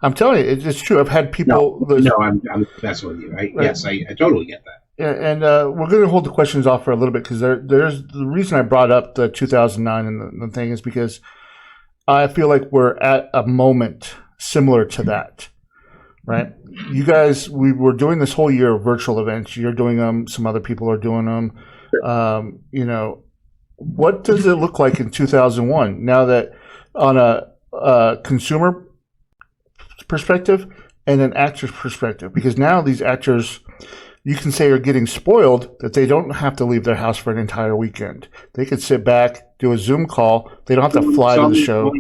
Speaker 1: I'm telling you, it's true. I've had people.
Speaker 3: I'm messing with you. Right? Yes, I totally get that.
Speaker 1: And we're going to hold the questions off for a little bit because there's the reason I brought up the 2009 and the thing is because I feel like we're at a moment similar to that, right? You guys, we were doing this whole year of virtual events. You're doing them. Some other people are doing them. Sure. What does it look like in 2001 now that on a consumer perspective and an actor's perspective? Because now these actors, you can say are getting spoiled that they don't have to leave their house for an entire weekend. They could sit back, do a Zoom call. They don't have to fly to the show.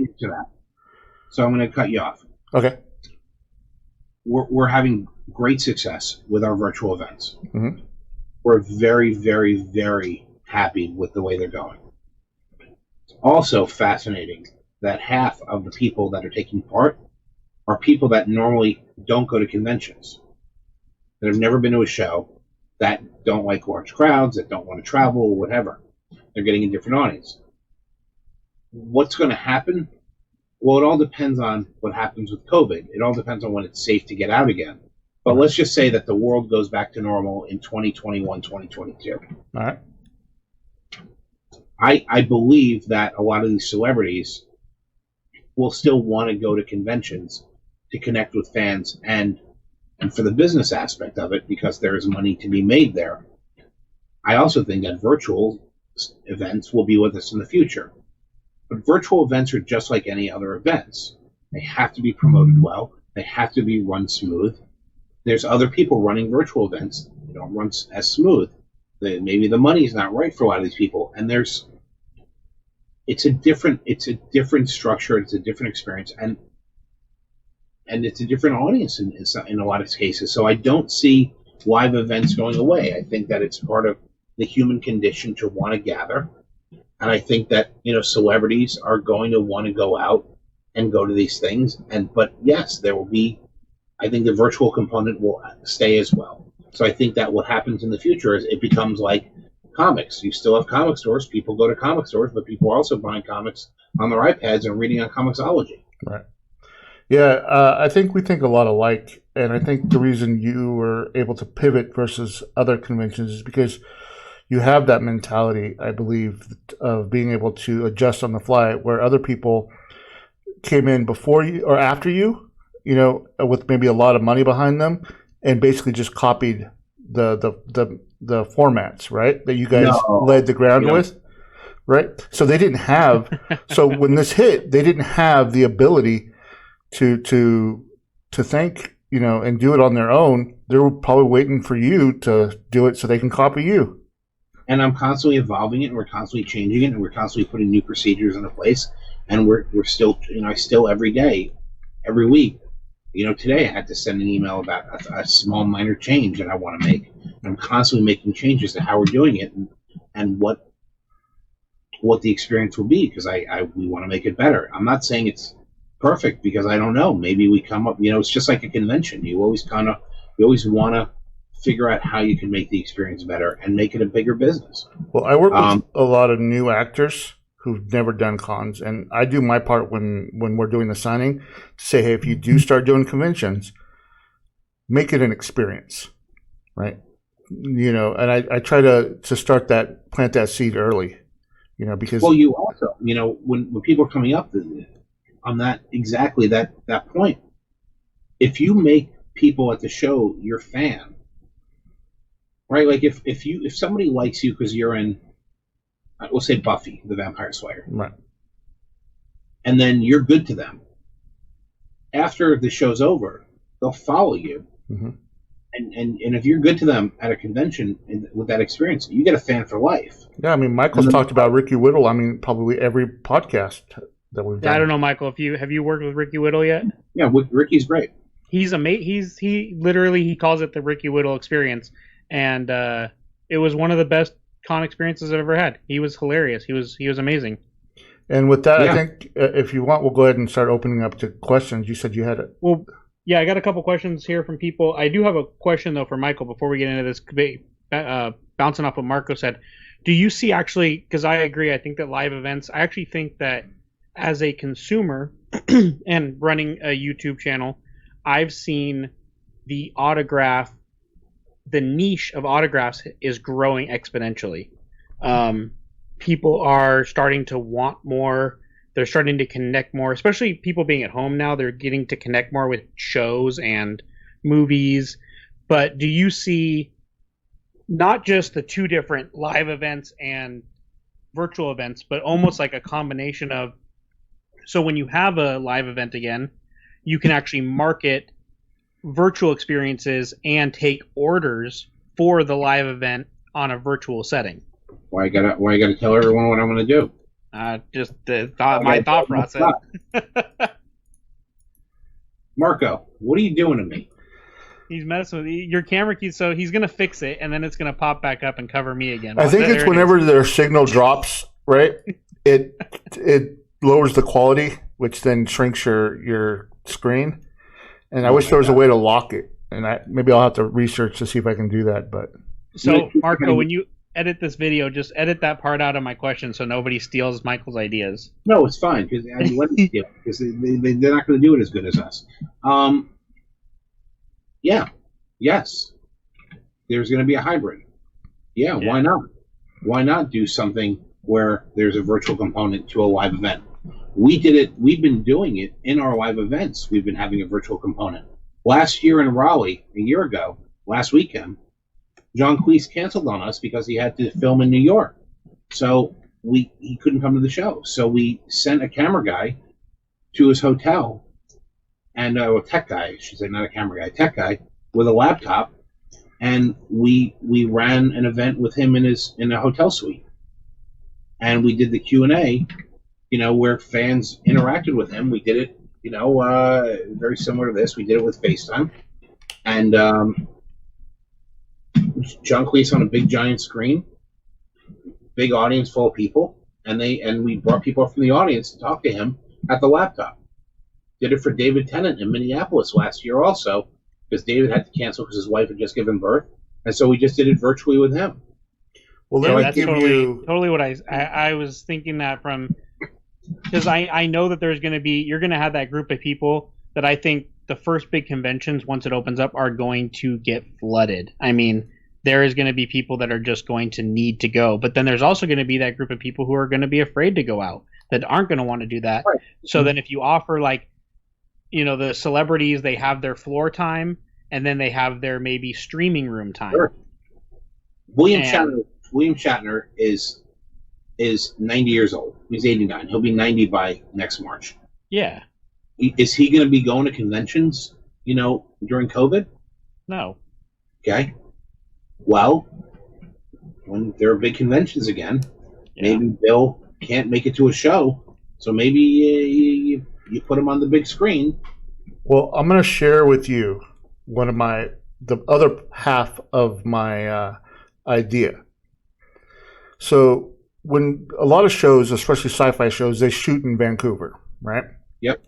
Speaker 3: So I'm going to cut you off.
Speaker 1: Okay.
Speaker 3: We're having great success with our virtual events.
Speaker 1: Mm-hmm.
Speaker 3: We're very, very, very happy with the way they're going. It's also fascinating that half of the people that are taking part are people that normally don't go to conventions, that have never been to a show, that don't like large crowds, that don't want to travel, or whatever. They're getting a different audience. What's going to happen? Well, it all depends on what happens with COVID. It all depends on when it's safe to get out again. But let's just say that the world goes back to normal in 2021, 2022.
Speaker 1: All right.
Speaker 3: I believe that a lot of these celebrities will still want to go to conventions to connect with fans and for the business aspect of it, because there is money to be made there. I also think that virtual events will be with us in the future. But virtual events are just like any other events. They have to be promoted well. They have to be run smooth. There's other people running virtual events. They don't run as smooth. Maybe the money's not right for a lot of these people. And it's a different structure. It's a different experience. And it's a different audience in a lot of cases. So I don't see live events going away. I think that it's part of the human condition to want to gather. And I think that, celebrities are going to want to go out and go to these things. But yes, there will be, I think the virtual component will stay as well. So I think that what happens in the future is it becomes like comics. You still have comic stores. People go to comic stores, but people are also buying comics on their iPads and reading on Comixology.
Speaker 1: Right. Yeah, I think we think a lot alike. And I think the reason you were able to pivot versus other conventions is because you have that mentality, I believe, of being able to adjust on the fly, where other people came in before you or after you, with maybe a lot of money behind them, and basically just copied the formats, right? That you guys laid the ground with, right? So they didn't have. So when this hit, they didn't have the ability to think, and do it on their own. They were probably waiting for you to do it so they can copy you.
Speaker 3: And I'm constantly evolving it, and we're constantly changing it, and we're constantly putting new procedures into place. And we're still, I still every day, every week, today I had to send an email about a small minor change that I want to make. And I'm constantly making changes to how we're doing it and what the experience will be, because we want to make it better. I'm not saying it's perfect, because I don't know. Maybe we come up, it's just like a convention. You always want to figure out how you can make the experience better and make it a bigger business.
Speaker 1: Well, I work with a lot of new actors who've never done cons, and I do my part when we're doing the signing to say, hey, if you do start doing conventions, make it an experience, right? And I try to plant that seed early, because
Speaker 3: you also, when people are coming up on that exactly that point, if you make people at the show your fan. Right, like if somebody likes you because you're in, we'll say Buffy the Vampire Slayer,
Speaker 1: right,
Speaker 3: and then you're good to them. After the show's over, they'll follow you,
Speaker 1: mm-hmm.
Speaker 3: and if you're good to them at a convention with that experience, you get a fan for life.
Speaker 1: Yeah, I mean, Michael's talked about Ricky Whittle. I mean, probably every podcast that we've done.
Speaker 2: I don't know, Michael. Have you worked with Ricky Whittle yet?
Speaker 3: Yeah, Ricky's great.
Speaker 2: He's amazing. He calls it the Ricky Whittle experience. And it was one of the best con experiences I've ever had. He was hilarious. He was amazing.
Speaker 1: And with that, I think if you want, we'll go ahead and start opening up to questions. You said you had it.
Speaker 2: Well, yeah, I got a couple questions here from people. I do have a question, though, for Michael before we get into this, bouncing off what Marco said. Do you see actually, because I agree, I think that live events, I actually think that as a consumer and running a YouTube channel, I've seen the niche of autographs is growing exponentially. People are starting to want more. They're starting to connect more, especially people being at home now. They're getting to connect more with shows and movies. But do you see not just the two different live events and virtual events, but almost like a combination of, so when you have a live event again, you can actually market virtual experiences and take orders for the live event on a virtual setting.
Speaker 3: Why I gotta tell everyone what I'm gonna do?
Speaker 2: Just my thought process.
Speaker 3: Marco, what are you doing to me?
Speaker 2: He's messing with your camera keys, so he's gonna fix it, and then it's gonna pop back up and cover me again.
Speaker 1: I think it's whenever their signal drops, right? It lowers the quality, which then shrinks your screen. And I wish there was a way to lock it. And maybe I'll have to research to see if I can do that. But
Speaker 2: so, Marco, when you edit this video, just edit that part out of my question so nobody steals Michael's ideas.
Speaker 3: No, it's fine because they're not going to do it as good as us. Yes, there's going to be a hybrid. Yeah, why not? Why not do something where there's a virtual component to a live event? We did it. We've been doing it in our live events. We've been having a virtual component. Last year in Raleigh, a year ago, last weekend, John Cleese canceled on us because he had to film in New York. So he couldn't come to the show. So we sent a camera guy to his hotel, and a tech guy, I should say, not a camera guy, a tech guy with a laptop, and we ran an event with him in a hotel suite, and we did the Q&A, where fans interacted with him. We did it, very similar to this. We did it with FaceTime, and John Cleese on a big giant screen, big audience full of people, and we brought people from the audience to talk to him at the laptop. Did it for David Tennant in Minneapolis last year also, because David had to cancel because his wife had just given birth, and so we just did it virtually with him.
Speaker 1: Well,
Speaker 2: that's totally what I was thinking that from, because I know that you're going to have that group of people that I think the first big conventions, once it opens up, are going to get flooded. I mean, there is going to be people that are just going to need to go, but then there's also going to be that group of people who are going to be afraid to go out, that aren't going to want to do that. Right. So then if you offer the celebrities, they have their floor time, and then they have their maybe streaming room time.
Speaker 3: Sure. William Shatner is 90 years old. He's 89. He'll be 90 by next March.
Speaker 2: Yeah.
Speaker 3: Is he going to be going to conventions, during COVID?
Speaker 2: No.
Speaker 3: Okay. Well, when there are big conventions again, maybe Bill can't make it to a show, so maybe you put him on the big screen.
Speaker 1: Well, I'm going to share with you the other half of my idea. So when a lot of shows, especially sci-fi shows, they shoot in Vancouver, right?
Speaker 3: Yep.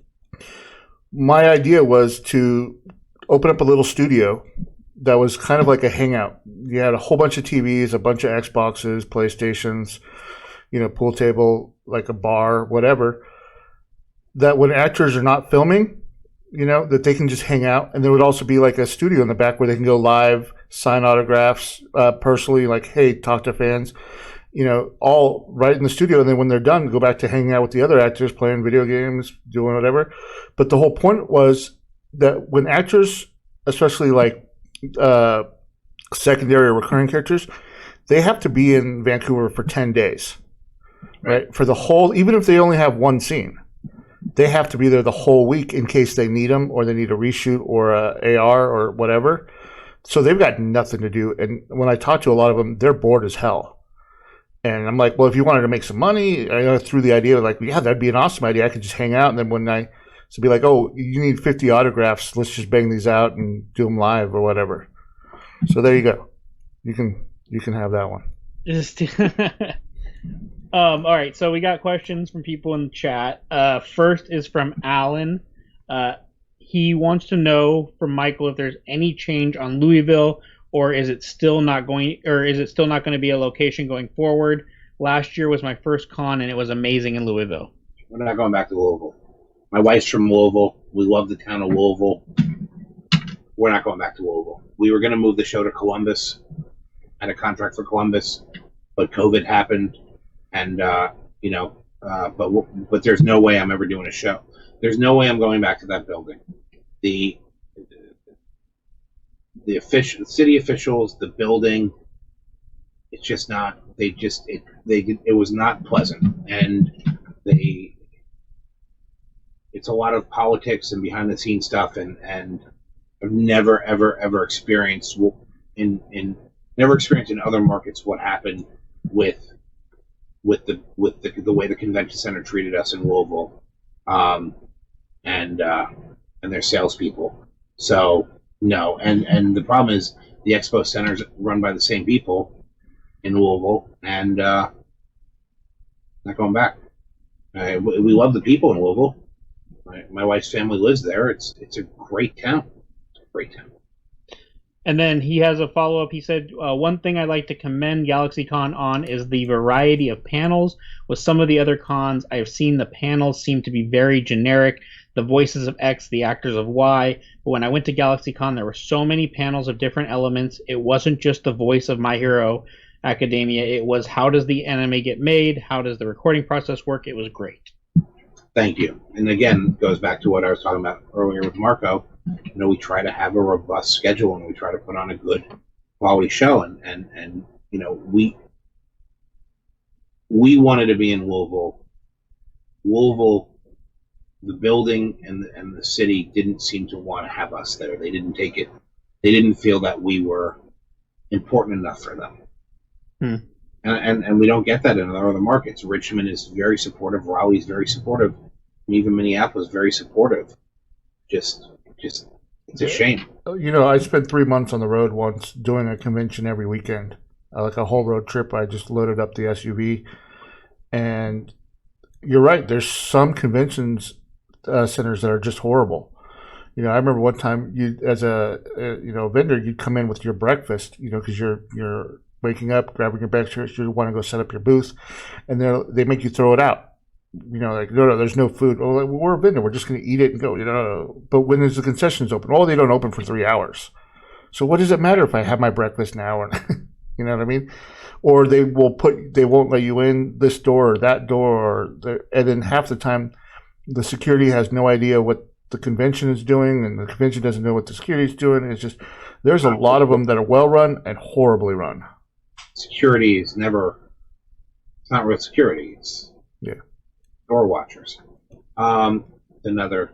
Speaker 1: My idea was to open up a little studio that was kind of like a hangout. You had a whole bunch of TVs, a bunch of Xboxes, PlayStations, pool table, like a bar, whatever, that when actors are not filming, that they can just hang out. And there would also be like a studio in the back where they can go live, sign autographs, personally, like, hey, talk to fans, all right in the studio. And then when they're done, go back to hanging out with the other actors, playing video games, doing whatever. But the whole point was that when actors, especially like secondary or recurring characters, they have to be in Vancouver for 10 days, right? For the whole, even if they only have one scene, they have to be there the whole week in case they need them or they need a reshoot or a AR or whatever. So they've got nothing to do. And when I talk to a lot of them, they're bored as hell. And I'm like, well, if you wanted to make some money, I threw the idea of like, yeah, that'd be an awesome idea. I could just hang out. And then when I be like, oh, you need 50 autographs, let's just bang these out and do them live or whatever. So there you go. You can have that one.
Speaker 2: All right, so we got questions from people in the chat. First is from Alan. He wants to know from Michael if there's any change on Louisville, or is it still not going to be a location going forward? Last year was my first con, and it was amazing in Louisville.
Speaker 3: We're not going back to Louisville. My wife's from Louisville. We love the town of Louisville. We're not going back to Louisville. We were going to move the show to Columbus. I had a contract for Columbus, but COVID happened, and but there's no way I'm ever doing a show. There's no way I'm going back to that building. The city officials, the building, it's just not. It was not pleasant, and it's a lot of politics and behind the scenes stuff, and I've never ever experienced in never experienced in other markets what happened with the way the convention center treated us in Louisville, and their salespeople. So no, and the problem is the expo center's run by the same people in Louisville, and not going back. We love the people in Louisville. My wife's family lives there. It's a great town. It's a great town.
Speaker 2: And then he has a follow-up. He said, one thing I'd like to commend GalaxyCon on is the variety of panels. With some of the other cons, I have seen the panels seem to be very generic. The voices of X, the actors of Y. But when I went to GalaxyCon, there were so many panels of different elements. It wasn't just the voice of My Hero Academia. It was how does the anime get made? How does the recording process work? It was great.
Speaker 3: Thank you. And again, it goes back to what I was talking about earlier with Marco. We try to have a robust schedule and we try to put on a good quality show. And we wanted to be in Louisville. Louisville, the building and the city didn't seem to want to have us there. They didn't take it. They didn't feel that we were important enough for them. And we don't get that in other markets. Richmond is very supportive. Raleigh's very supportive. And even Minneapolis very supportive. Just it's a shame.
Speaker 1: I spent 3 months on the road once doing a convention every weekend, like a whole road trip. I just loaded up the SUV, and you're right. There's some conventions centers that are just horrible. I remember one time you, as a vendor, you'd come in with your breakfast, because you're waking up, grabbing your breakfast, you want to go set up your booth, and they make you throw it out. Like, no, there's no food. Oh, like, well, we're a vendor. We're just going to eat it and go, But when there's the concessions open, they don't open for 3 hours. So what does it matter if I have my breakfast now? Or, you know what I mean? Or they won't let you in this door or that door. And then half the time, the security has no idea what the convention is doing, and the convention doesn't know what the security is doing. It's just, there's a lot of them that are well run and horribly run.
Speaker 3: Security is it's not real security. It's door watchers. Another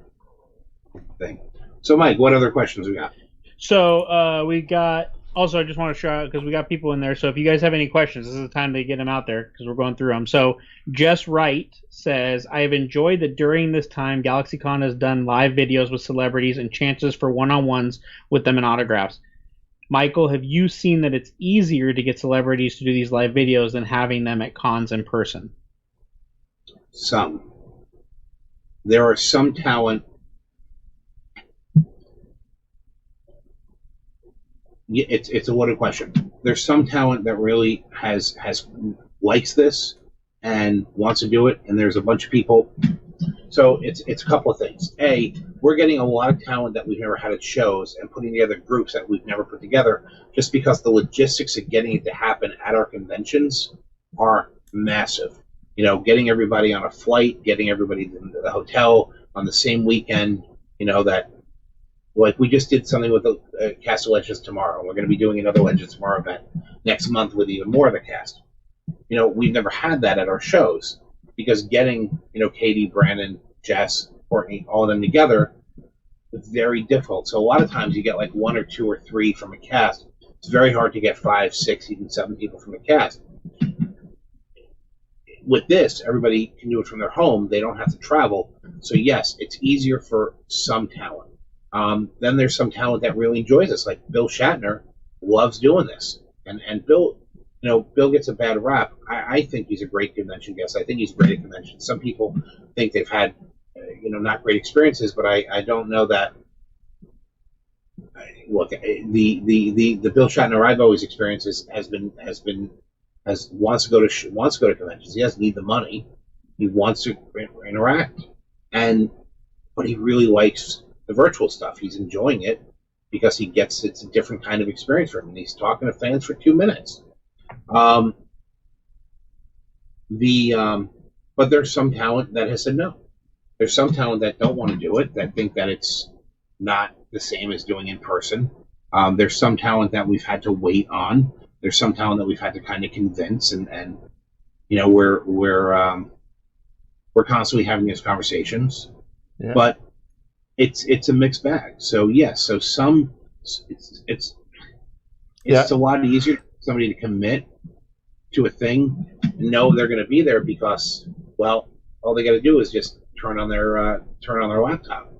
Speaker 3: thing. So, Mike, what other questions we got?
Speaker 2: So we got. Also, I just want to shout out because we got people in there. So if you guys have any questions, this is the time to get them out there because we're going through them. So Jess Wright says, I have enjoyed that during this time, GalaxyCon has done live videos with celebrities and chances for one-on-ones with them and autographs. Michael, have you seen that it's easier to get celebrities to do these live videos than having them at cons in person?
Speaker 3: Some. There are some talent. It's a loaded question. There's some talent that really has likes this and wants to do it, and there's a bunch of people. So it's a couple of things. A, we're getting a lot of talent that we've never had at shows and putting together groups that we've never put together just because the logistics of getting it to happen at our conventions are massive. Getting everybody on a flight, getting everybody to the hotel on the same weekend, that, like, we just did something with the cast of Legends tomorrow. We're going to be doing another Legends Tomorrow event next month with even more of the cast. We've never had that at our shows because getting, Katie, Brandon, Jess, Courtney, all of them together, it's very difficult. So a lot of times you get like 1 or 2 or 3 from a cast. It's very hard to get 5, 6, even 7 people from a cast. With this, everybody can do it from their home. They don't have to travel. So yes, it's easier for some talent. Then there's some talent that really enjoys this, like Bill Shatner loves doing this. And Bill, Bill gets a bad rap. I think he's a great convention guest. I think he's great at conventions. Some people think they've had, not great experiences, but I don't know that. Look, the Bill Shatner I've always experienced wants to go to conventions. He doesn't need the money. He wants to interact, but he really likes the virtual stuff. He's enjoying it because it's a different kind of experience for him, and he's talking to fans for 2 minutes. But there's some talent that has said no. There's some talent that don't want to do it, that think that it's not the same as doing in person. There's some talent that we've had to wait on. There's some talent that we've had to kind of convince, and we're constantly having these conversations. Yeah. But it's a mixed bag. So yes, so some it's a lot easier. somebody to commit to a thing and know they're going to be there because, well, all they got to do is just turn on their laptop.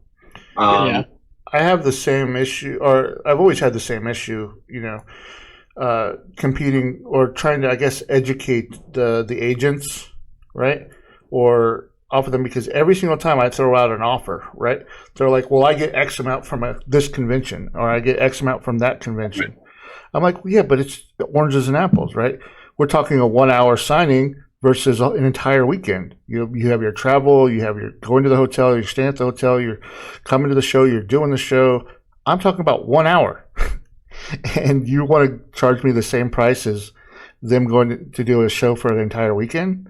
Speaker 2: Yeah.
Speaker 1: I have the same issue, or I've always had the same issue, competing or trying to, I guess, educate the agents, right? Or offer them, because every single time I throw out an offer, right? They're like, well, I get X amount from this convention, or I get X amount from that convention. I'm like, well, yeah, but it's oranges and apples, right? We're talking a 1 hour signing versus an entire weekend. You have your travel, you have your going to the hotel, you're staying at the hotel, you're coming to the show, you're doing the show. I'm talking about 1 hour. And you want to charge me the same price as them going to do a show for an entire weekend?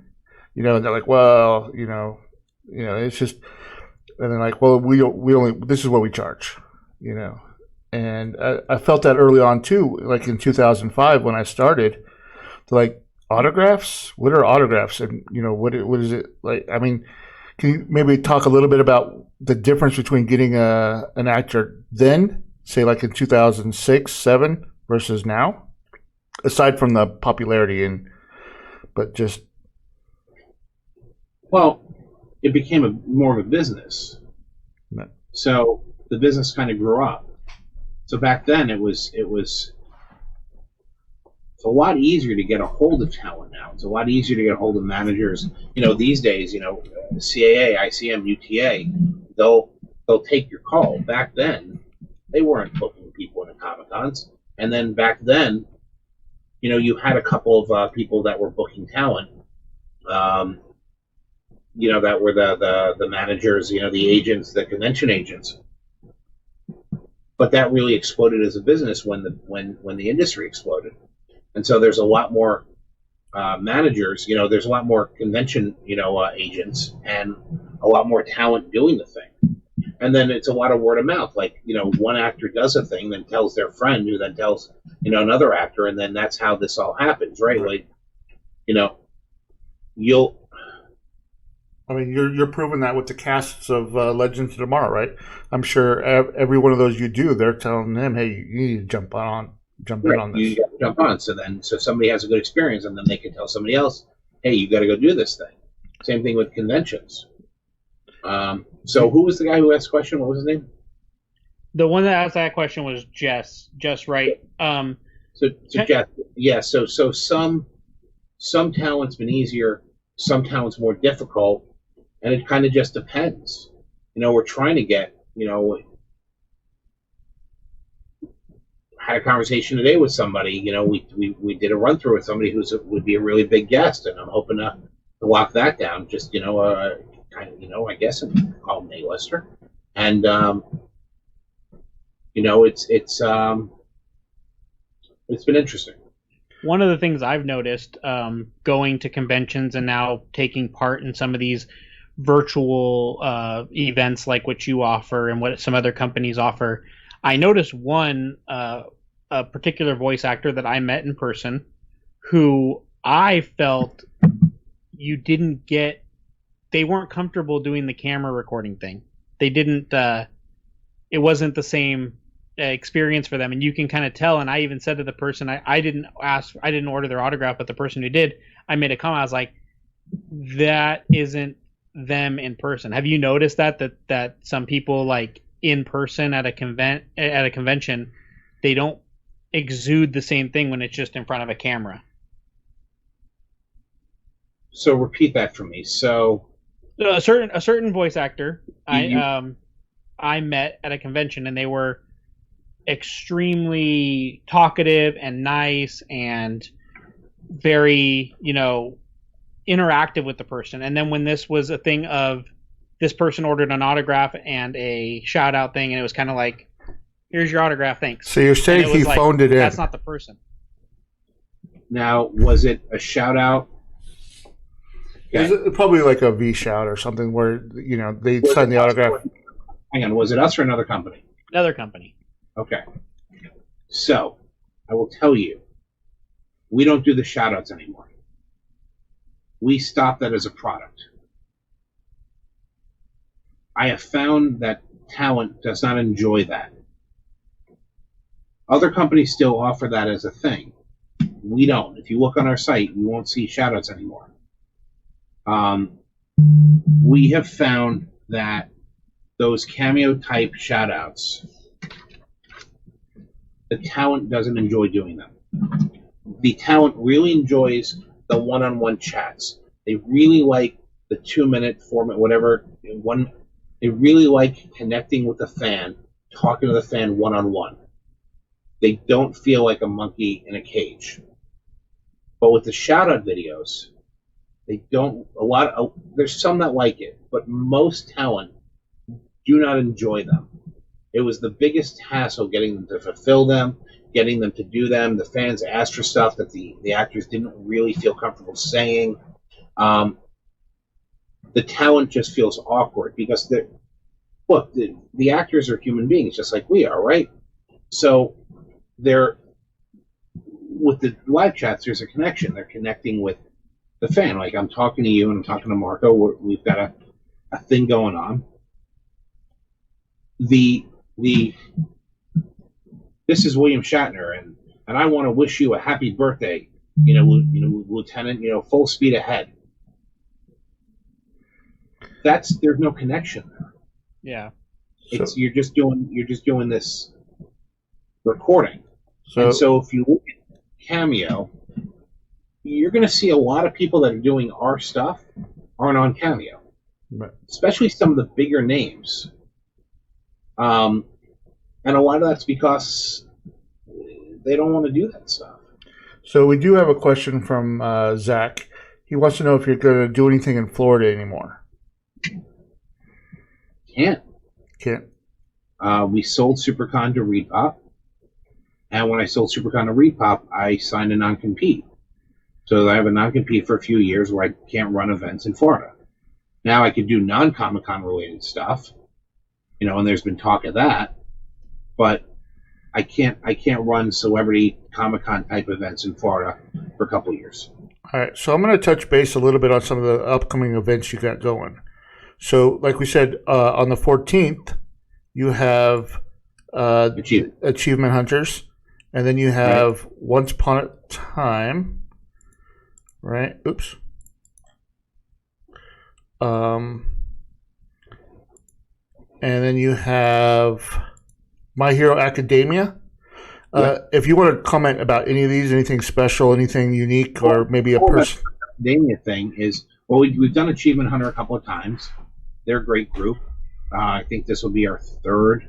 Speaker 1: And they're like, well, it's just, and they're like, well, we only, this is what we charge, And I felt that early on too, like in 2005 when I started. They're like, autographs? What are autographs? And what is it like? I mean, can you maybe talk a little bit about the difference between getting an actor then, say like in 2006, 7 versus now, aside from the popularity but just.
Speaker 3: Well, it became more of a business.
Speaker 1: No.
Speaker 3: So the business kind of grew up. So back then it's a lot easier to get a hold of talent now. It's a lot easier to get a hold of managers. These days, CAA, ICM, UTA, they'll take your call. Back then, they weren't booking people in Comic-Cons. And then back then, you had a couple of people that were booking talent. That were the managers, the agents, the convention agents. But that really exploded as a business when the industry exploded. And so there's a lot more managers, there's a lot more convention, agents, and a lot more talent doing the thing. And then it's a lot of word of mouth. Like, one actor does a thing, then tells their friend, who then tells, another actor, and then that's how this all happens, right? Like,
Speaker 1: I mean, you're proving that with the casts of Legends of Tomorrow, right? I'm sure every one of those you do, they're telling them, hey, you need to jump in on this.
Speaker 3: You got to jump on. So somebody has a good experience, and then they can tell somebody else, hey, you got to go do this thing. Same thing with conventions. So who was the guy who asked the question? What was his name?
Speaker 2: The one that asked that question was Jess. Jess Wright.
Speaker 3: So Jess, yeah. So some talent's been easier, some talent's more difficult, and it kind of just depends. We're trying to get, had a conversation today with somebody. We did a run through with somebody would be a really big guest, and I'm hoping to lock that down. Just kind of, I guess, and call them an A-lister, and it's been interesting.
Speaker 2: One of the things I've noticed going to conventions and now taking part in some of these virtual events like what you offer and what some other companies offer, I noticed a particular voice actor that I met in person who I felt they weren't comfortable doing the camera recording thing. They didn't, it wasn't the same experience for them, and you can kind of tell. And I even said to the person, I didn't order their autograph, but the person who did, I made a comment. I was like, that isn't them in person. Have you noticed that some people, like, in person at a convention, they don't exude the same thing when it's just in front of a camera?
Speaker 3: So repeat that for me. So
Speaker 2: a certain voice actor I met at a convention, and they were extremely talkative and nice and very, interactive with the person. And then when this was a thing of this person ordered an autograph and a shout out thing, and it was kind of like, here's your autograph, thanks.
Speaker 1: So you're saying he phoned it in.
Speaker 2: That's not the person.
Speaker 3: Now, was it a shout out?
Speaker 1: Okay. It probably like a V shout or something where, they sign the autograph.
Speaker 3: Hang on, was it us or another company?
Speaker 2: Another company.
Speaker 3: Okay. So, I will tell you, we don't do the shout-outs anymore. We stop that as a product. I have found that talent does not enjoy that. Other companies still offer that as a thing, We don't. If you look on our site, you won't see shoutouts anymore. We have found that those cameo type shoutouts, the talent doesn't enjoy doing them. The talent really enjoys the one-on-one chats. They really like the 2-minute format, whatever. They really like connecting with the fan, talking to the fan one-on-one. They don't feel like a monkey in a cage. But with the shout-out videos, they don't. There's some that like it, but most talent do not enjoy them. It was the biggest hassle getting them to fulfill them, getting them to do them. The fans asked for stuff that the actors didn't really feel comfortable saying. The talent just feels awkward because the actors are human beings just like we are, right? So they're with the live chats. There's a connection. They're connecting with the fan. Like I'm talking to you and I'm talking to Marco. We've got a thing going on. This is William Shatner, and I want to wish you a happy birthday, Lieutenant. Full speed ahead. There's no connection there.
Speaker 2: Yeah.
Speaker 3: You're just doing this recording. So if you look at Cameo, you're going to see a lot of people that are doing our stuff aren't on Cameo,
Speaker 1: right.
Speaker 3: Especially some of the bigger names. And a lot of that's because they don't want to do that stuff.
Speaker 1: So we do have a question from Zach. He wants to know if you're going to do anything in Florida anymore.
Speaker 3: Can't. We sold SuperCon to ReedPop, and when I sold SuperCon to ReedPop, I signed a non-compete. So I have a non-compete for a few years where I can't run events in Florida. Now I could do non-Comic-Con related stuff, and there's been talk of that, but I can't run celebrity Comic-Con type events in Florida for a couple of years.
Speaker 1: All right, so I'm going to touch base a little bit on some of the upcoming events you got going. So, like we said, on the 14th, you have Achievement Hunters, and then you have Once Upon a Time, right? Oops. And then you have My Hero Academia. If you want to comment about any of these, anything special, anything unique, or maybe a person.
Speaker 3: Academia thing is, we've done Achievement Hunter a couple of times. They're a great group. I think this will be our third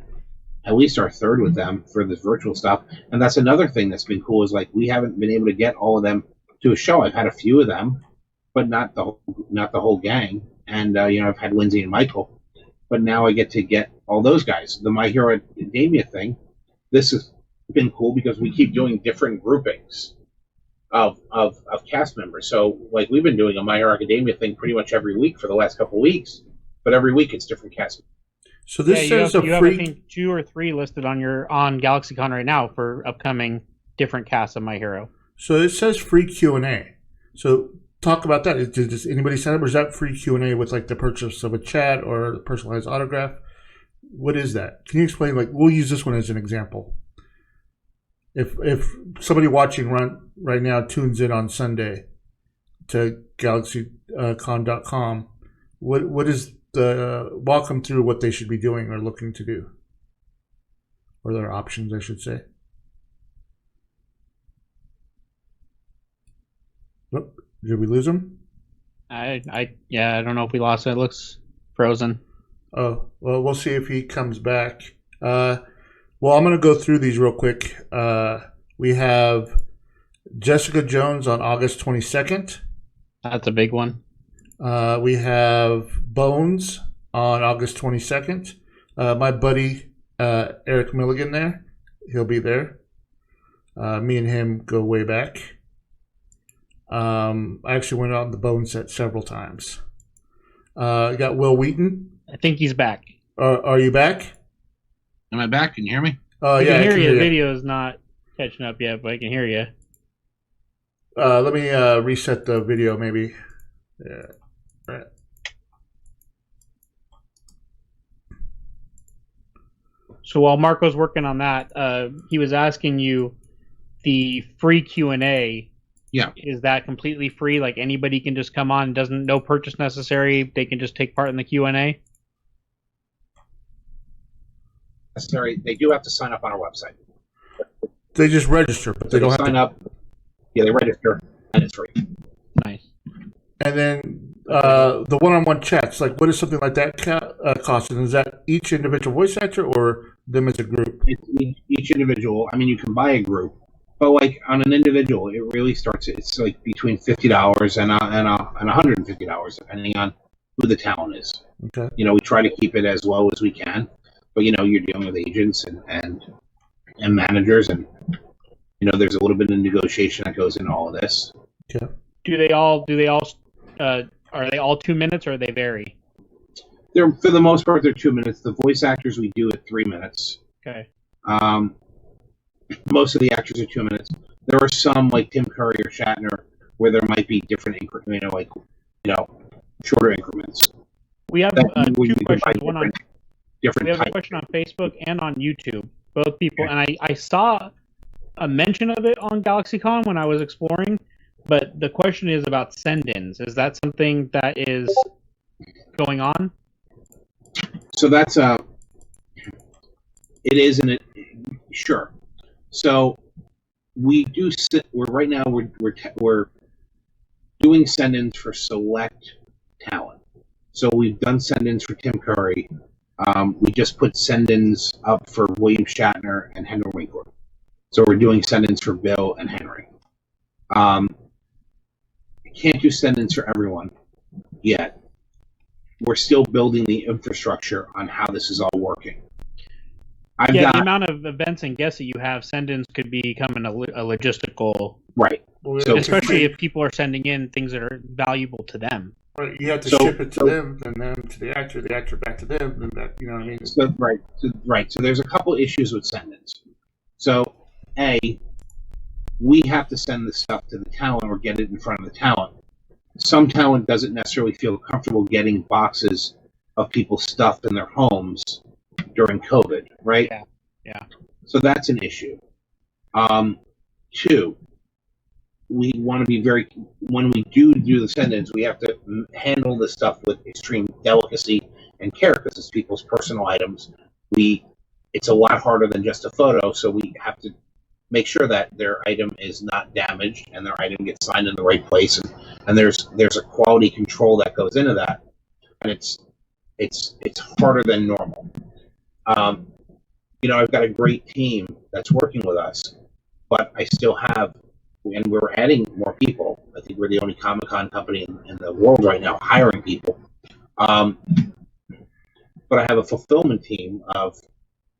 Speaker 3: with them for this virtual stuff. And that's another thing that's been cool is like we haven't been able to get all of them to a show. I've had a few of them, but not the whole gang. And I've had Lindsay and Michael, but now I get to get all those guys. The My Hero Academia thing. This has been cool because we keep doing different groupings of cast members. So like we've been doing a My Hero Academia thing pretty much every week for the last couple of weeks, but every week it's different cast members.
Speaker 1: So this says
Speaker 2: you have I think 2 or 3 listed on GalaxyCon right now for upcoming different casts of My Hero.
Speaker 1: So it says free Q&A. So talk about that. Does anybody sign up, or is that free Q&A with like the purchase of a chat or a personalized autograph? What is that? Can you explain? Like we'll use this one as an example. If somebody watching right now tunes in on Sunday to GalaxyCon.com, what is walk them through what they should be doing or looking to do, or their options, I should say. Oh, did we lose him?
Speaker 2: I don't know if we lost it. It looks frozen.
Speaker 1: Oh, well, we'll see if he comes back. Well, I'm going to go through these real quick. We have Jessica Jones on August 22nd.
Speaker 2: That's a big one.
Speaker 1: We have Bones on August 22nd. My buddy Eric Milligan there. He'll be there. Me and him go way back. I actually went on the Bones set several times. Got Will Wheaton.
Speaker 2: I think he's back.
Speaker 1: Are you back?
Speaker 3: Am I back? Can you hear me?
Speaker 1: Oh,
Speaker 2: I
Speaker 1: yeah.
Speaker 2: can hear you. The
Speaker 1: you.
Speaker 2: video is not catching up yet, but I can hear you.
Speaker 1: Let me reset the video, maybe. Yeah. Right.
Speaker 2: So while Marco's working on that, he was asking you the free Q&A,
Speaker 3: Yeah.
Speaker 2: is that completely free? Like anybody can just come on, no purchase necessary. They can just take part in the Q&A.
Speaker 3: Necessary. They do have to sign up on our website.
Speaker 1: They just register, but
Speaker 3: So
Speaker 1: they don't have
Speaker 3: sign
Speaker 1: to.
Speaker 3: up. Yeah, they register, and it's free.
Speaker 2: Nice.
Speaker 1: And then the one-on-one chats, like what is something like that cost? And is that each individual voice actor or them as a group?
Speaker 3: It's each individual. I mean, you can buy a group, but like on an individual, it really starts. It's like between $50 and $150, depending on who the talent is.
Speaker 1: Okay.
Speaker 3: You know, we try to keep it as low as we can, but you know, you're dealing with agents and managers, and you know, there's a little bit of negotiation that goes into all of this.
Speaker 1: Okay.
Speaker 2: Do they all are they all 2 minutes or they vary?
Speaker 3: They're for the most part they're 2 minutes. The voice actors we do at 3 minutes.
Speaker 2: Okay.
Speaker 3: Most of the actors are 2 minutes. There are some like Tim Curry or Shatner where there might be different shorter increments.
Speaker 2: We have two questions. One on
Speaker 3: different
Speaker 2: we have
Speaker 3: types.
Speaker 2: a question on Facebook and on YouTube. Both people, and I saw a mention of it on GalaxyCon when I was exploring. But the question is about send-ins. Is that something that is going on?
Speaker 3: So that's it is, and it sure. So we do. We're right now we're doing send-ins for select talent. So we've done send-ins for Tim Curry. We just put send-ins up for William Shatner and Henry Winkler. So we're doing send-ins for Bill and Henry. Can't do send-ins for everyone yet. We're still building the infrastructure on how this is all working.
Speaker 2: The amount of events and guests that you have, send-ins could become a logistical...
Speaker 3: Right.
Speaker 1: So,
Speaker 2: especially if people are sending in things that are valuable to them.
Speaker 1: Right. You have to ship it to them, and then to the actor back to them, and that, you know what I mean?
Speaker 3: So, right. So there's a couple issues with send-ins. So, we have to send the stuff to the talent or get it in front of the talent. Some talent doesn't necessarily feel comfortable getting boxes of people's stuff in their homes during COVID, right?
Speaker 2: Yeah.
Speaker 3: So that's an issue. Two, we want to be when we do the send-ins, we have to handle this stuff with extreme delicacy and care because it's people's personal items. It's a lot harder than just a photo, so we have to make sure that their item is not damaged and their item gets signed in the right place, and there's a quality control that goes into that, and it's harder than normal. I've got a great team that's working with us, but I still have, and we're adding more people. I think we're the only Comic-Con company in the world right now hiring people. But I have a fulfillment team of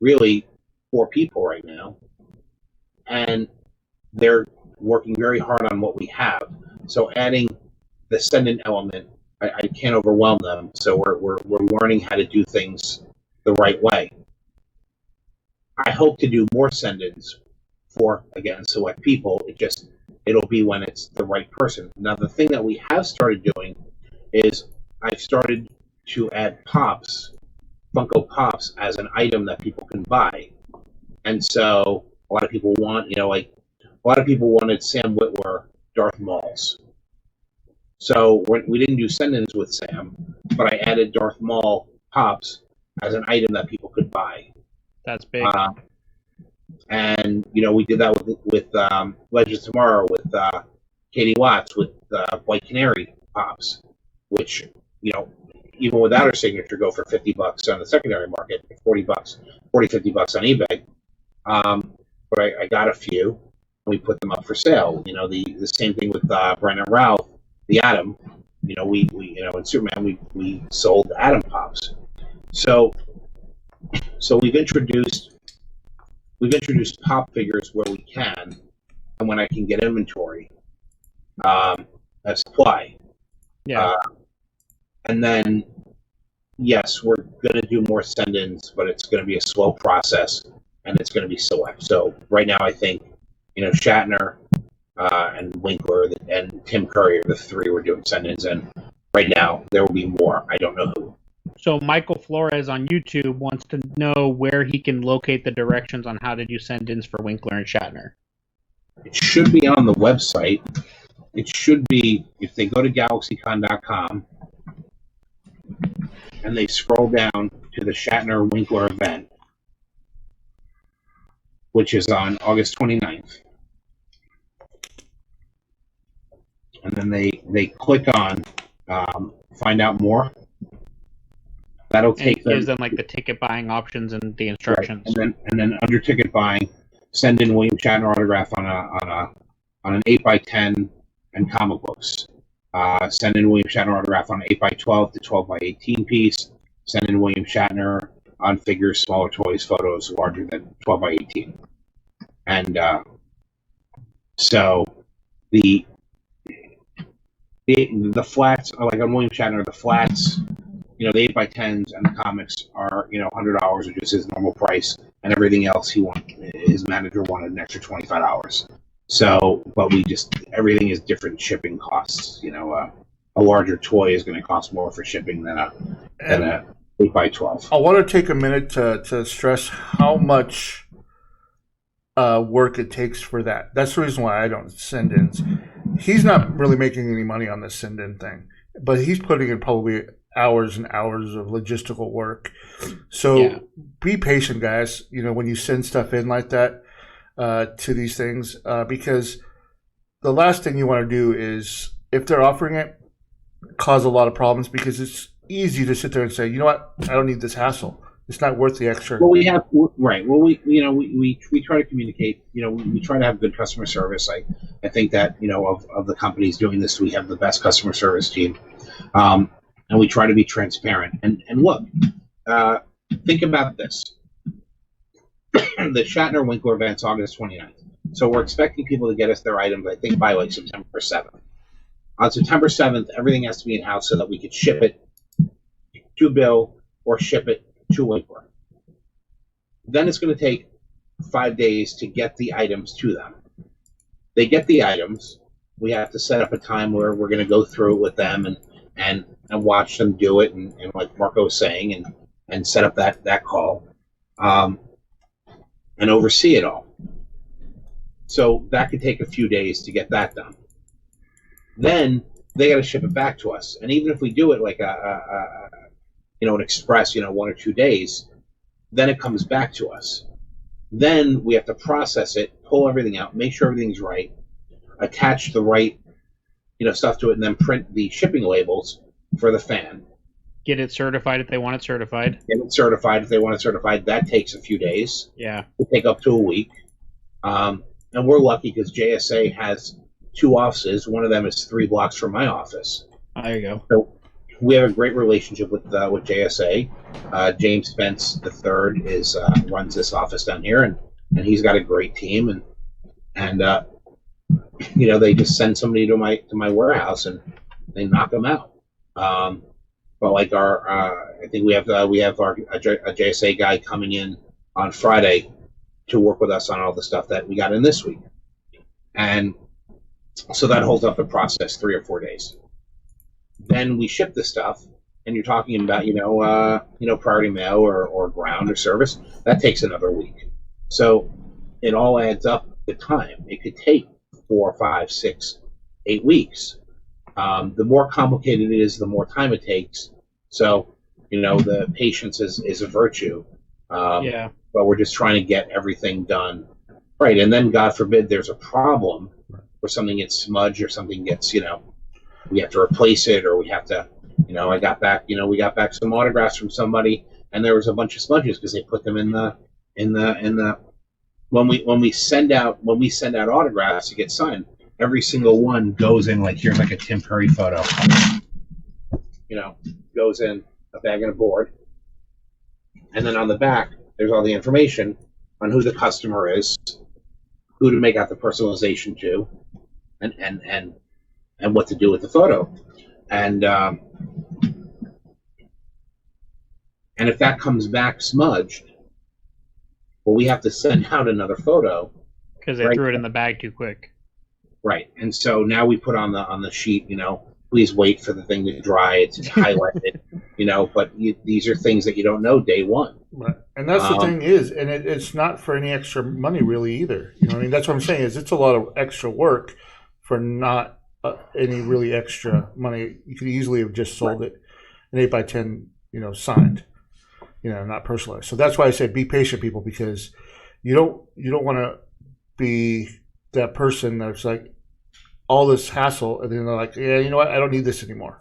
Speaker 3: really 4 people right now, and they're working very hard on what we have. So adding the send-in element, I can't overwhelm them. So we're learning how to do things the right way. I hope to do more send-ins for, again, select people. It'll be when it's the right person. Now, the thing that we have started doing is I've started to add Pops, Funko Pops, as an item that people can buy. And so a lot of people want, a lot of people wanted Sam Witwer Darth Mauls. So we didn't do send-ins with Sam, but I added Darth Maul Pops as an item that people could buy.
Speaker 2: That's big.
Speaker 3: And we did that with Legends Tomorrow, with Katie Watts, with White Canary Pops, which even without her signature go for $50 on the secondary market, $40, $50 on eBay. But I got a few, and we put them up for sale. The same thing with Brandon Routh, the Atom. We in Superman we sold Atom Pops. So we've introduced pop figures where we can, and when I can get inventory, as supply.
Speaker 2: Yeah.
Speaker 3: And then, yes, we're going to do more send-ins, but it's going to be a slow process, and it's going to be select. So right now, I think, Shatner and Winkler and Tim Curry are the 3 we're doing send-ins, and right now there will be more. I don't know who.
Speaker 2: So Michael Flores on YouTube wants to know where he can locate the directions on how to do send-ins for Winkler and Shatner.
Speaker 3: It should be on the website. It should be, if they go to GalaxyCon.com and they scroll down to the Shatner Winkler event, which is on August 29th. And then they click on find out more. That'll take them.
Speaker 2: It gives them like the ticket buying options and the instructions.
Speaker 3: Right. And then under ticket buying, send in William Shatner autograph on an 8x10 and comic books. Send in William Shatner autograph on an 8x12 to 12x18 piece. Send in William Shatner on figures, smaller toys, photos larger than 12x18. And so the flats, like on William Shatner, the flats, the 8x10s and the comics are, $100, which is his normal price, and everything else his manager wanted an extra $25. So, but everything is different shipping costs. A larger toy is going to cost more for shipping than a 8x12.
Speaker 1: I want to take a minute to stress how much work it takes for that. That's the reason why I don't send ins. He's not really making any money on this send in thing, but he's putting in probably hours and hours of logistical work. So Be patient, guys. When you send stuff in like that to these things, because the last thing you want to do is, if they're offering it, cause a lot of problems, because it's easy to sit there and say, you know what, I don't need this hassle. It's not worth the extra.
Speaker 3: Well, we try to communicate. We try to have good customer service. I think that of the companies doing this, we have the best customer service team, and we try to be transparent. And look, think about this: the Shatner Winkler event's August 29th, so we're expecting people to get us their items, I think, by like September 7th. On September 7th, everything has to be in house so that we could ship it to Bill or ship it to Winkler. Then it's going to take 5 days to get the items to them. They get the items. We have to set up a time where we're going to go through it with them and watch them do it, and like Marco was saying, and set up that call, and oversee it all. So that could take a few days to get that done. Then they got to ship it back to us, and even if we do it like an express, 1 or 2 days, then it comes back to us. Then we have to process it, pull everything out, make sure everything's right, attach the right, stuff to it, and then print the shipping labels for the fan.
Speaker 2: Get it certified if they want it certified.
Speaker 3: Get it certified if they want it certified. That takes a few days.
Speaker 2: Yeah.
Speaker 3: It will take up to a week. And we're lucky because JSA has 2 offices. One of them is 3 blocks from my office.
Speaker 2: There you go.
Speaker 3: So we have a great relationship with JSA. James Spence III runs this office down here, and he's got a great team, and they just send somebody to my warehouse and they knock them out. But like I think we have a JSA guy coming in on Friday to work with us on all the stuff that we got in this week, and so that holds up the process 3 or 4 days. Then we ship the stuff, and you're talking about priority mail or ground or service. That takes another week. So it all adds up the time. It could take 4, 5, 6, 8 weeks. The more complicated it is, the more time it takes. So the patience is a virtue. But we're just trying to get everything done right. And then, God forbid, there's a problem where something gets smudged or something gets we have to replace it, or we have to, we got back some autographs from somebody, and there was a bunch of smudges because they put them in the when we send out autographs to get signed, every single one goes in like here's like a Tim Curry photo, goes in a bag and a board, and then on the back there's all the information on who the customer is, who to make out the personalization to, and what to do with the photo. And if that comes back smudged, well, we have to send out another photo.
Speaker 2: Because they threw it in the bag too quick.
Speaker 3: Right. And so now we put on the sheet, please wait for the thing to dry. It's highlighted, but these are things that you don't know day one.
Speaker 1: Right. And that's the thing is, and it's not for any extra money really either. You know what I mean? That's what I'm saying is it's a lot of extra work for not any really extra money. You could easily have just sold it an 8x10, signed, not personalized. So that's why I say be patient, people, because you don't want to be that person that's like all this hassle, and then they're like, yeah, you know what? I don't need this anymore.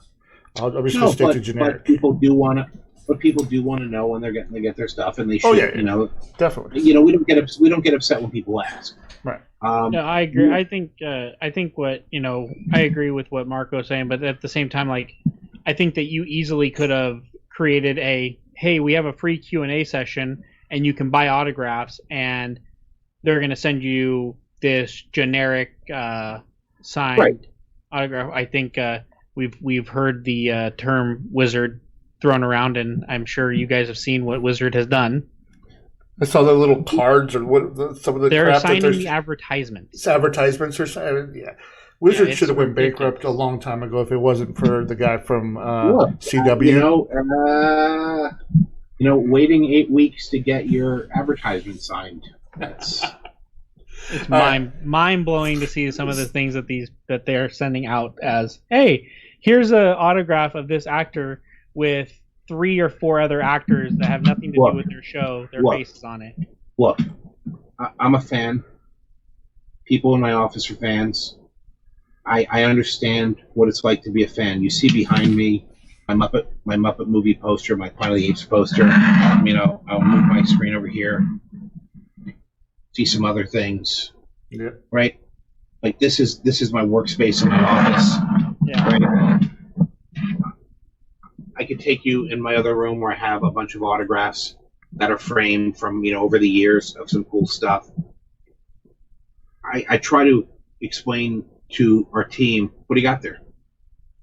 Speaker 1: I'm just going to stick to generic.
Speaker 3: But people do want to know when they get their stuff, and they should.
Speaker 1: Definitely.
Speaker 3: We don't get upset when people ask.
Speaker 1: Right.
Speaker 2: No, I agree. I think what I agree with what Marco's saying, but at the same time, I think that you easily could have created hey, we have a free Q&A session, and you can buy autographs, and they're going to send you this generic signed autograph. I think we've heard the term wizard thrown around, and I'm sure you guys have seen what Wizard has done.
Speaker 1: I saw the little cards or some of the
Speaker 2: they're
Speaker 1: crap
Speaker 2: signing
Speaker 1: that
Speaker 2: the advertisements.
Speaker 1: It's advertisements or something. Yeah, Wizard should have went bankrupt a long time ago if it wasn't for the guy from CW.
Speaker 3: Waiting 8 weeks to get your advertisement signed. It's
Speaker 2: mind blowing to see some of the things that they're sending out as, hey, here's an autograph of this actor with 3 or 4 other actors that have nothing to do with their show, their faces on it.
Speaker 3: Look, I'm a fan. People in my office are fans. I understand what it's like to be a fan. You see behind me my Muppet movie poster, my Planet of the Apes poster. I'll move my screen over here. See some other things.
Speaker 1: Yeah.
Speaker 3: Right? Like this is my workspace in my office.
Speaker 2: Yeah.
Speaker 3: Right? I could take you in my other room where I have a bunch of autographs that are framed from, over the years of some cool stuff. I try to explain to our team, what do you got there?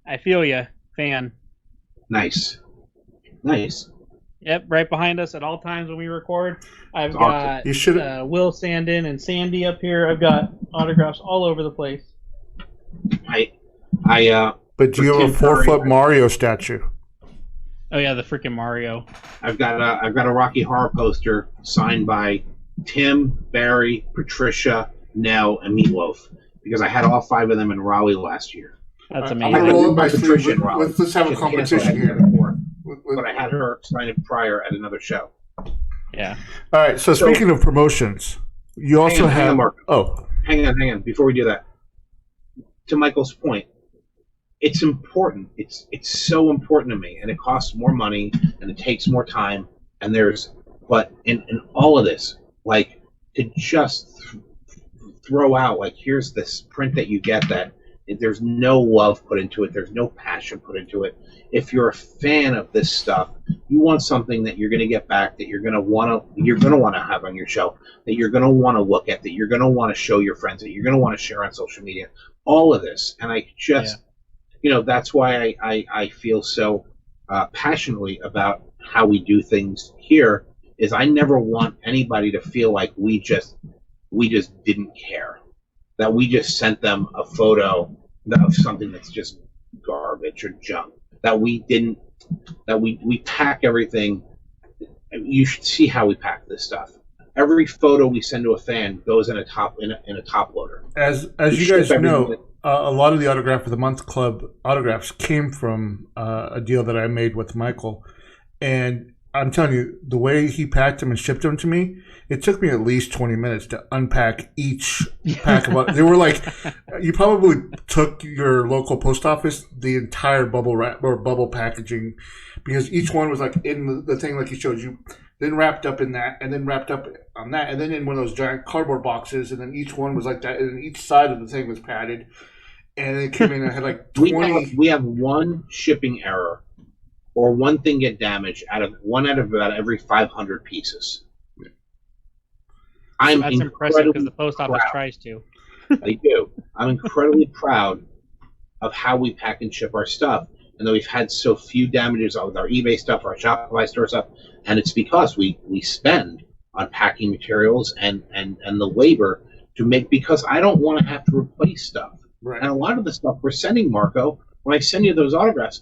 Speaker 2: I feel ya, fan.
Speaker 3: Nice.
Speaker 2: Yep, right behind us at all times when we record. I've got Will Sandin and Sandy up here. I've got autographs all over the place.
Speaker 1: But do you have a 4-foot Mario statue?
Speaker 2: Oh yeah, the freaking Mario.
Speaker 3: I've got a Rocky Horror poster signed by Tim, Barry, Patricia, Nell, and Meatloaf because I had all 5 of them in Raleigh last year.
Speaker 2: That's amazing.
Speaker 1: I'm gonna roll up my sleeve. Let's have a competition here.
Speaker 3: But I had her sign it prior at another show.
Speaker 2: Yeah.
Speaker 1: All right. So speaking of promotions, you also have.
Speaker 3: Hang on. Before we do that, to Michael's point, it's important. It's so important to me, and it costs more money, and it takes more time. But in all of this, to just throw out here's this print that you get that there's no love put into it, there's no passion put into it. If you're a fan of this stuff, you want something that you're going to get back, that you're going to want to have on your shelf, that you're going to want to look at, that you're going to want to show your friends, that you're going to want to share on social media. All of this, and I just. That's why I feel so passionately about how we do things here. Is I never want anybody to feel like we just didn't care, that we just sent them a photo of something that's just garbage or junk. That we didn't. That we pack everything. You should see how we pack this stuff. Every photo we send to a fan goes in a top loader.
Speaker 1: As you guys know. A lot of the Autograph of the Month Club autographs came from a deal that I made with Michael. And I'm telling you, the way he packed them and shipped them to me, it took me at least 20 minutes to unpack each pack of They were you probably took your local post office, the entire bubble wrap or bubble packaging, because each one was in the thing he showed you, then wrapped up in that, and then wrapped up on that, and then in one of those giant cardboard boxes, and then each one was like that, and then each side of the thing was padded. And it came in and had 20.
Speaker 3: We have one shipping error or one thing get damaged out of about every 500 pieces.
Speaker 2: That's impressive because the post office tries to.
Speaker 3: They do. I'm incredibly proud of how we pack and ship our stuff, and that we've had so few damages with our eBay stuff, our Shopify store stuff, and it's because we spend on packing materials and the labor to make, because I don't want to have to replace stuff.
Speaker 1: Right.
Speaker 3: And a lot of the stuff we're sending, Marco, when I send you those autographs,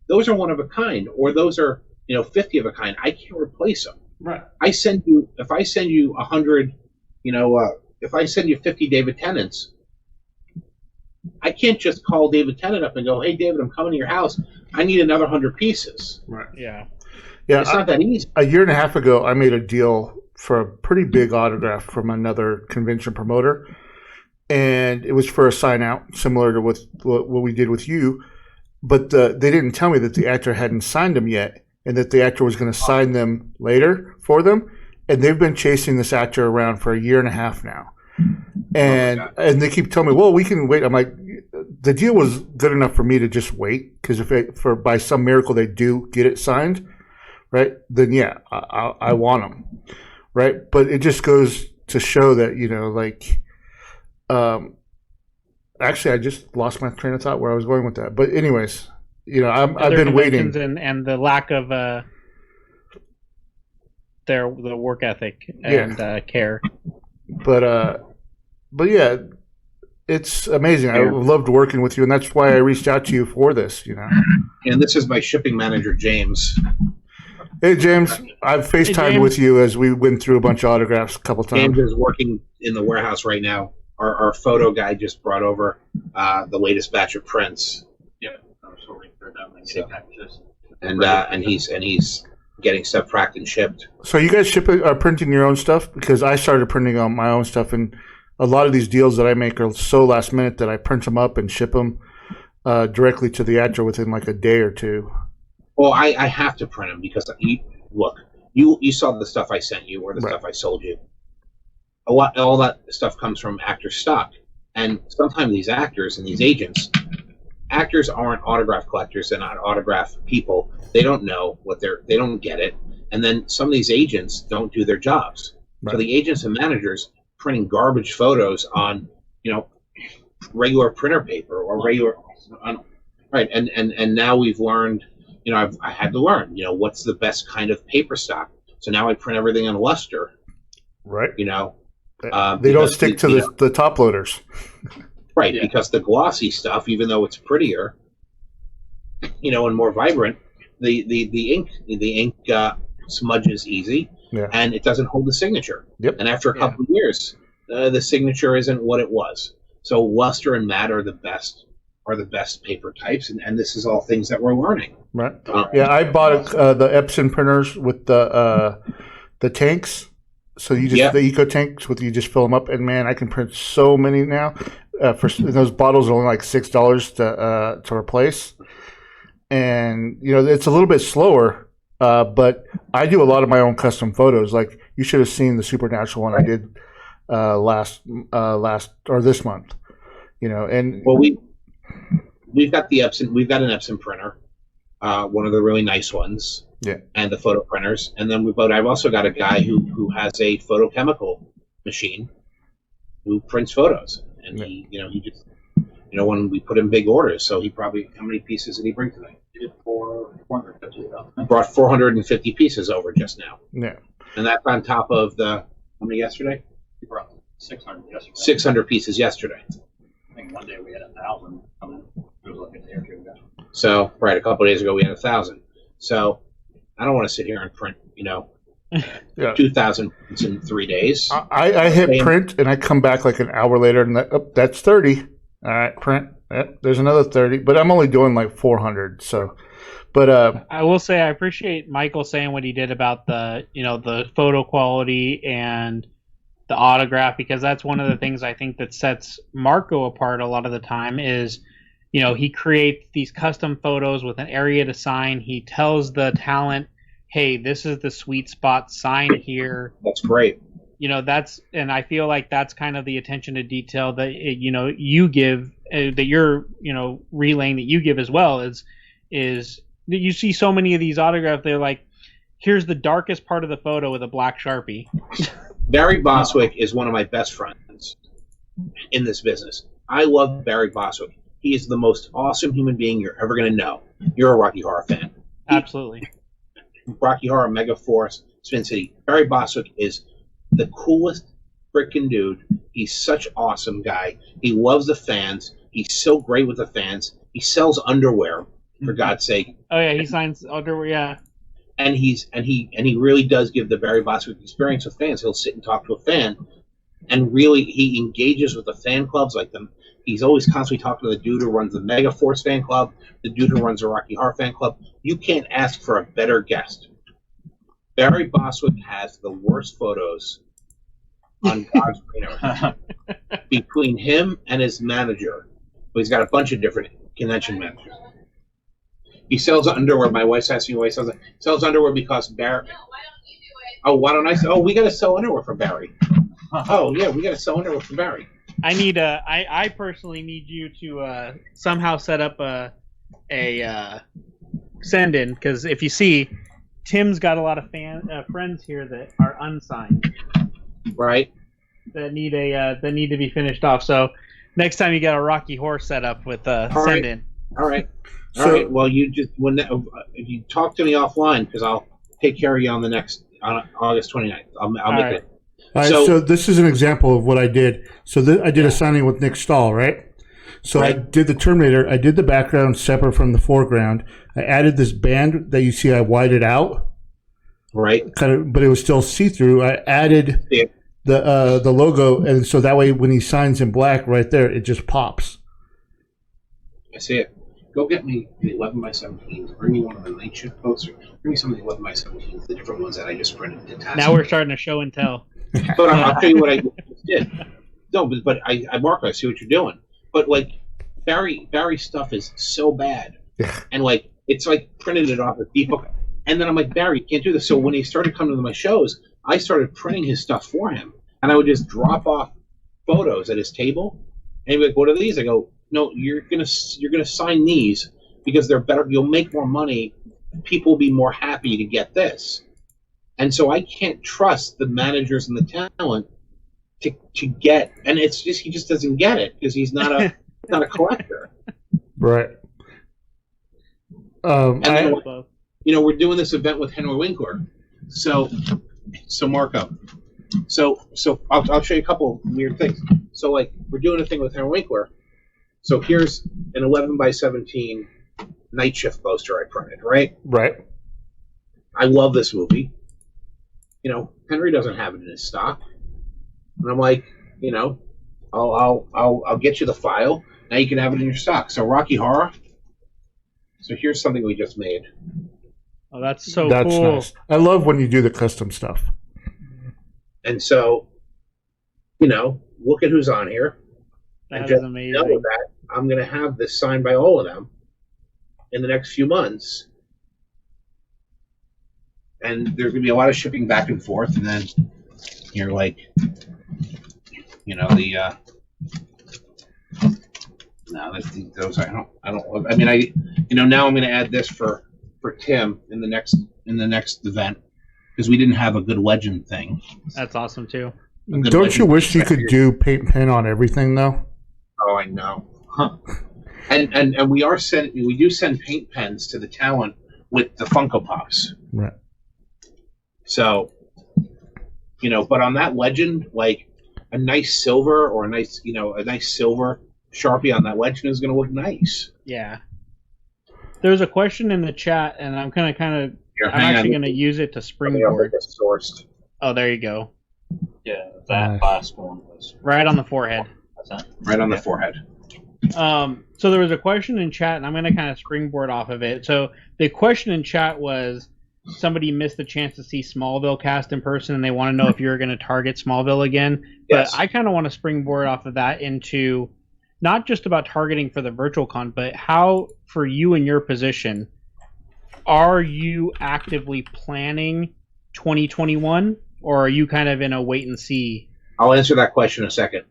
Speaker 3: those are one of a kind, or those are 50 of a kind. I can't replace them.
Speaker 1: Right.
Speaker 3: If I send you 100, if I send you 50 David Tennants, I can't just call David Tennant up and go, "Hey, David, I'm coming to your house. I need another 100 pieces."
Speaker 1: Right.
Speaker 2: Yeah.
Speaker 1: Yeah.
Speaker 3: It's not that easy.
Speaker 1: A year and a half ago, I made a deal for a pretty big autograph from another convention promoter, and it was for a sign out, similar to what we did with you. But they didn't tell me that the actor hadn't signed them yet, and that the actor was going to sign them later for them. And they've been chasing this actor around for a year and a half now. And they keep telling me, "Well, we can wait." I'm like, the deal was good enough for me to just wait, because if by some miracle they do get it signed, right, then yeah, I want them, right? But it just goes to show that actually, I just lost my train of thought where I was going with that. But anyways, I've been waiting,
Speaker 2: and the lack of the work ethic and care.
Speaker 1: But yeah, it's amazing. I loved working with you, and that's why I reached out to you for this.
Speaker 3: And this is my shipping manager, James.
Speaker 1: Hey, James, I've FaceTimed with you as we went through a bunch of autographs a couple times.
Speaker 3: James is working in the warehouse right now. Our photo guy just brought over the latest batch of prints.
Speaker 4: Yep, I was sorting for them packages.
Speaker 3: And he's getting stuff packed and shipped.
Speaker 1: So you guys are printing your own stuff? Because I started printing on my own stuff, and a lot of these deals that I make are so last minute that I print them up and ship them directly to the actor within like a day or two.
Speaker 3: Well, I have to print them because you saw the stuff I sent you or the stuff I sold you. All that stuff comes from actor stock, and sometimes these actors and these actors aren't autograph collectors. They're not autograph people. They don't know they don't get it. And then some of these agents don't do their jobs. Right. So the agents and managers printing garbage photos on, regular printer paper or regular, right. And now we've learned, I had to learn, what's the best kind of paper stock. So now I print everything on luster.
Speaker 1: Right.
Speaker 3: They
Speaker 1: don't stick to the top loaders.
Speaker 3: Right, because the glossy stuff, even though it's prettier, and more vibrant, the ink smudges easy, and it doesn't hold the signature.
Speaker 1: Yep.
Speaker 3: And after a couple of years, the signature isn't what it was. So luster and matte are the best paper types, and this is all things that we're learning.
Speaker 1: Right. I bought the Epson printers with the tanks. So you just the eco tanks you just fill them up, and man, I can print so many now. Those bottles are only like $6 to replace, and it's a little bit slower. But I do a lot of my own custom photos. Like you should have seen the Supernatural one I did last or this month. And
Speaker 3: well, we've got the Epson. We've got an Epson printer, one of the really nice ones.
Speaker 1: Yeah.
Speaker 3: And the photo printers, and then I've also got a guy who has a photochemical machine who prints photos, and he just when we put in big orders, so he probably, how many pieces did he bring today?
Speaker 4: He did 450.
Speaker 3: Brought 450 pieces over just now.
Speaker 1: Yeah.
Speaker 3: And that's on top of how many yesterday?
Speaker 4: He brought 600 yesterday.
Speaker 3: 600 pieces yesterday.
Speaker 4: I think one day we had 1,000 coming. It was like a day or two ago.
Speaker 3: So a couple of days ago we had 1,000. So I don't want to sit here and print, 2,000 in 3 days.
Speaker 1: I hit print, and I come back like an hour later, and that's 30. All right, print. There's another 30, but I'm only doing like 400. So, but
Speaker 2: I will say I appreciate Michael saying what he did about the the photo quality and the autograph, because that's one of the things I think that sets Marco apart a lot of the time is. He creates these custom photos with an area to sign. He tells the talent, hey, this is the sweet spot, sign here.
Speaker 3: That's great.
Speaker 2: And I feel like that's kind of the attention to detail that, you give, that you're, relaying that you give as well is you see so many of these autographs, they're like, here's the darkest part of the photo with a black Sharpie.
Speaker 3: Barry Bostwick is one of my best friends in this business. I love Barry Bostwick. He is the most awesome human being you're ever going to know. You're a Rocky Horror fan.
Speaker 2: Absolutely.
Speaker 3: Rocky Horror, Mega Force, Spin City. Barry Bostwick is the coolest freaking dude. He's such an awesome guy. He loves the fans. He's so great with the fans. He sells underwear, for God's sake.
Speaker 2: Oh yeah, he signs underwear. Yeah,
Speaker 3: And he really does give the Barry Bostwick experience with fans. He'll sit and talk to a fan, and really he engages with the fan clubs like them. He's always constantly talking to the dude who runs the Mega Force fan club, the dude who runs the Rocky Horror fan club. You can't ask for a better guest. Barry Bostwick has the worst photos on God's green earth between him and his manager. Well, he's got a bunch of different convention managers. He sells underwear. My wife's asking me why he sells it. He sells underwear because Barry. Oh, why don't I sell? Oh, we got to sell underwear for Barry. Oh, yeah, we got to sell underwear for Barry.
Speaker 2: I personally need you to somehow set up a send in, because if you see, Tim's got a lot of friends here that are unsigned,
Speaker 3: right?
Speaker 2: That need to be finished off. So next time you got a Rocky Horror set up with send
Speaker 3: right.
Speaker 2: in.
Speaker 3: All right. All right. Well, you just if you talk to me offline, because I'll take care of you on August 29th. I'll make it.
Speaker 1: All right, so this is an example of what I did. So I did a signing with Nick Stahl, right? So
Speaker 3: right.
Speaker 1: I did the Terminator. I did the background separate from the foreground. I added this band that you see. I whited out,
Speaker 3: right?
Speaker 1: Kind of, but it was still see through. I added the logo, and so that way when he signs in black, right there, it just pops.
Speaker 3: I see it. Go get me the 11x17s. Bring me one of the night shift posters. Bring me some of the 11x17s, the different ones that I just printed to test.
Speaker 2: Now we're starting to show and tell.
Speaker 3: But I'll tell you what I did. No, but I Mark, I see what you're doing. But like Barry's stuff is so bad, and like it's like printed it off a book. And then I'm like, Barry, you can't do this. So when he started coming to my shows, I started printing his stuff for him, and I would just drop off photos at his table. And he'd be like, "What are these?" I go, "No, you're gonna sign these because they're better. You'll make more money. People will be more happy to get this." And so I can't trust the managers and the talent to get, and it's just he just doesn't get it because he's not a collector.
Speaker 1: Right.
Speaker 3: And then, we're doing this event with Henry Winkler, so Marco. So I'll show you a couple of weird things. So like we're doing a thing with Henry Winkler. So here's an 11x17 night shift poster I printed. Right. I love this movie. Henry doesn't have it in his stock, and I'm like, I'll get you the file. Now you can have it in your stock. So Rocky Horror. So here's something we just made.
Speaker 2: Oh, that's cool.
Speaker 1: Nice. I love when you do the custom stuff.
Speaker 3: And so, look at who's on here.
Speaker 2: That is amazing.
Speaker 3: Know that I'm going to have this signed by all of them in the next few months. And there's going to be a lot of shipping back and forth. And then you're like, those I don't. I mean, now I'm going to add this for Tim in the next event because we didn't have a good legend thing.
Speaker 2: That's awesome too.
Speaker 1: Don't you wish you could do paint pen on everything though?
Speaker 3: Oh, I know. Huh. And we do send paint pens to the talent with the Funko Pops.
Speaker 1: Right.
Speaker 3: So, but on that legend, like a nice silver or a nice silver Sharpie on that legend is going to look nice.
Speaker 2: Yeah. There's a question in the chat, and I'm I'm actually going to use it to springboard.
Speaker 3: Sourced.
Speaker 2: Oh, there you go.
Speaker 4: Yeah, that last one was
Speaker 2: right on the forehead.
Speaker 3: Right on the forehead.
Speaker 2: So there was a question in chat, and I'm going to kind of springboard off of it. So the question in chat was, somebody missed the chance to see Smallville cast in person, and they want to know if you're going to target Smallville again.
Speaker 3: Yes.
Speaker 2: But I kind of want to springboard off of that into not just about targeting for the virtual con, but how, for you in your position, are you actively planning 2021, or are you kind of in a wait and see?
Speaker 3: I'll answer that question in a second.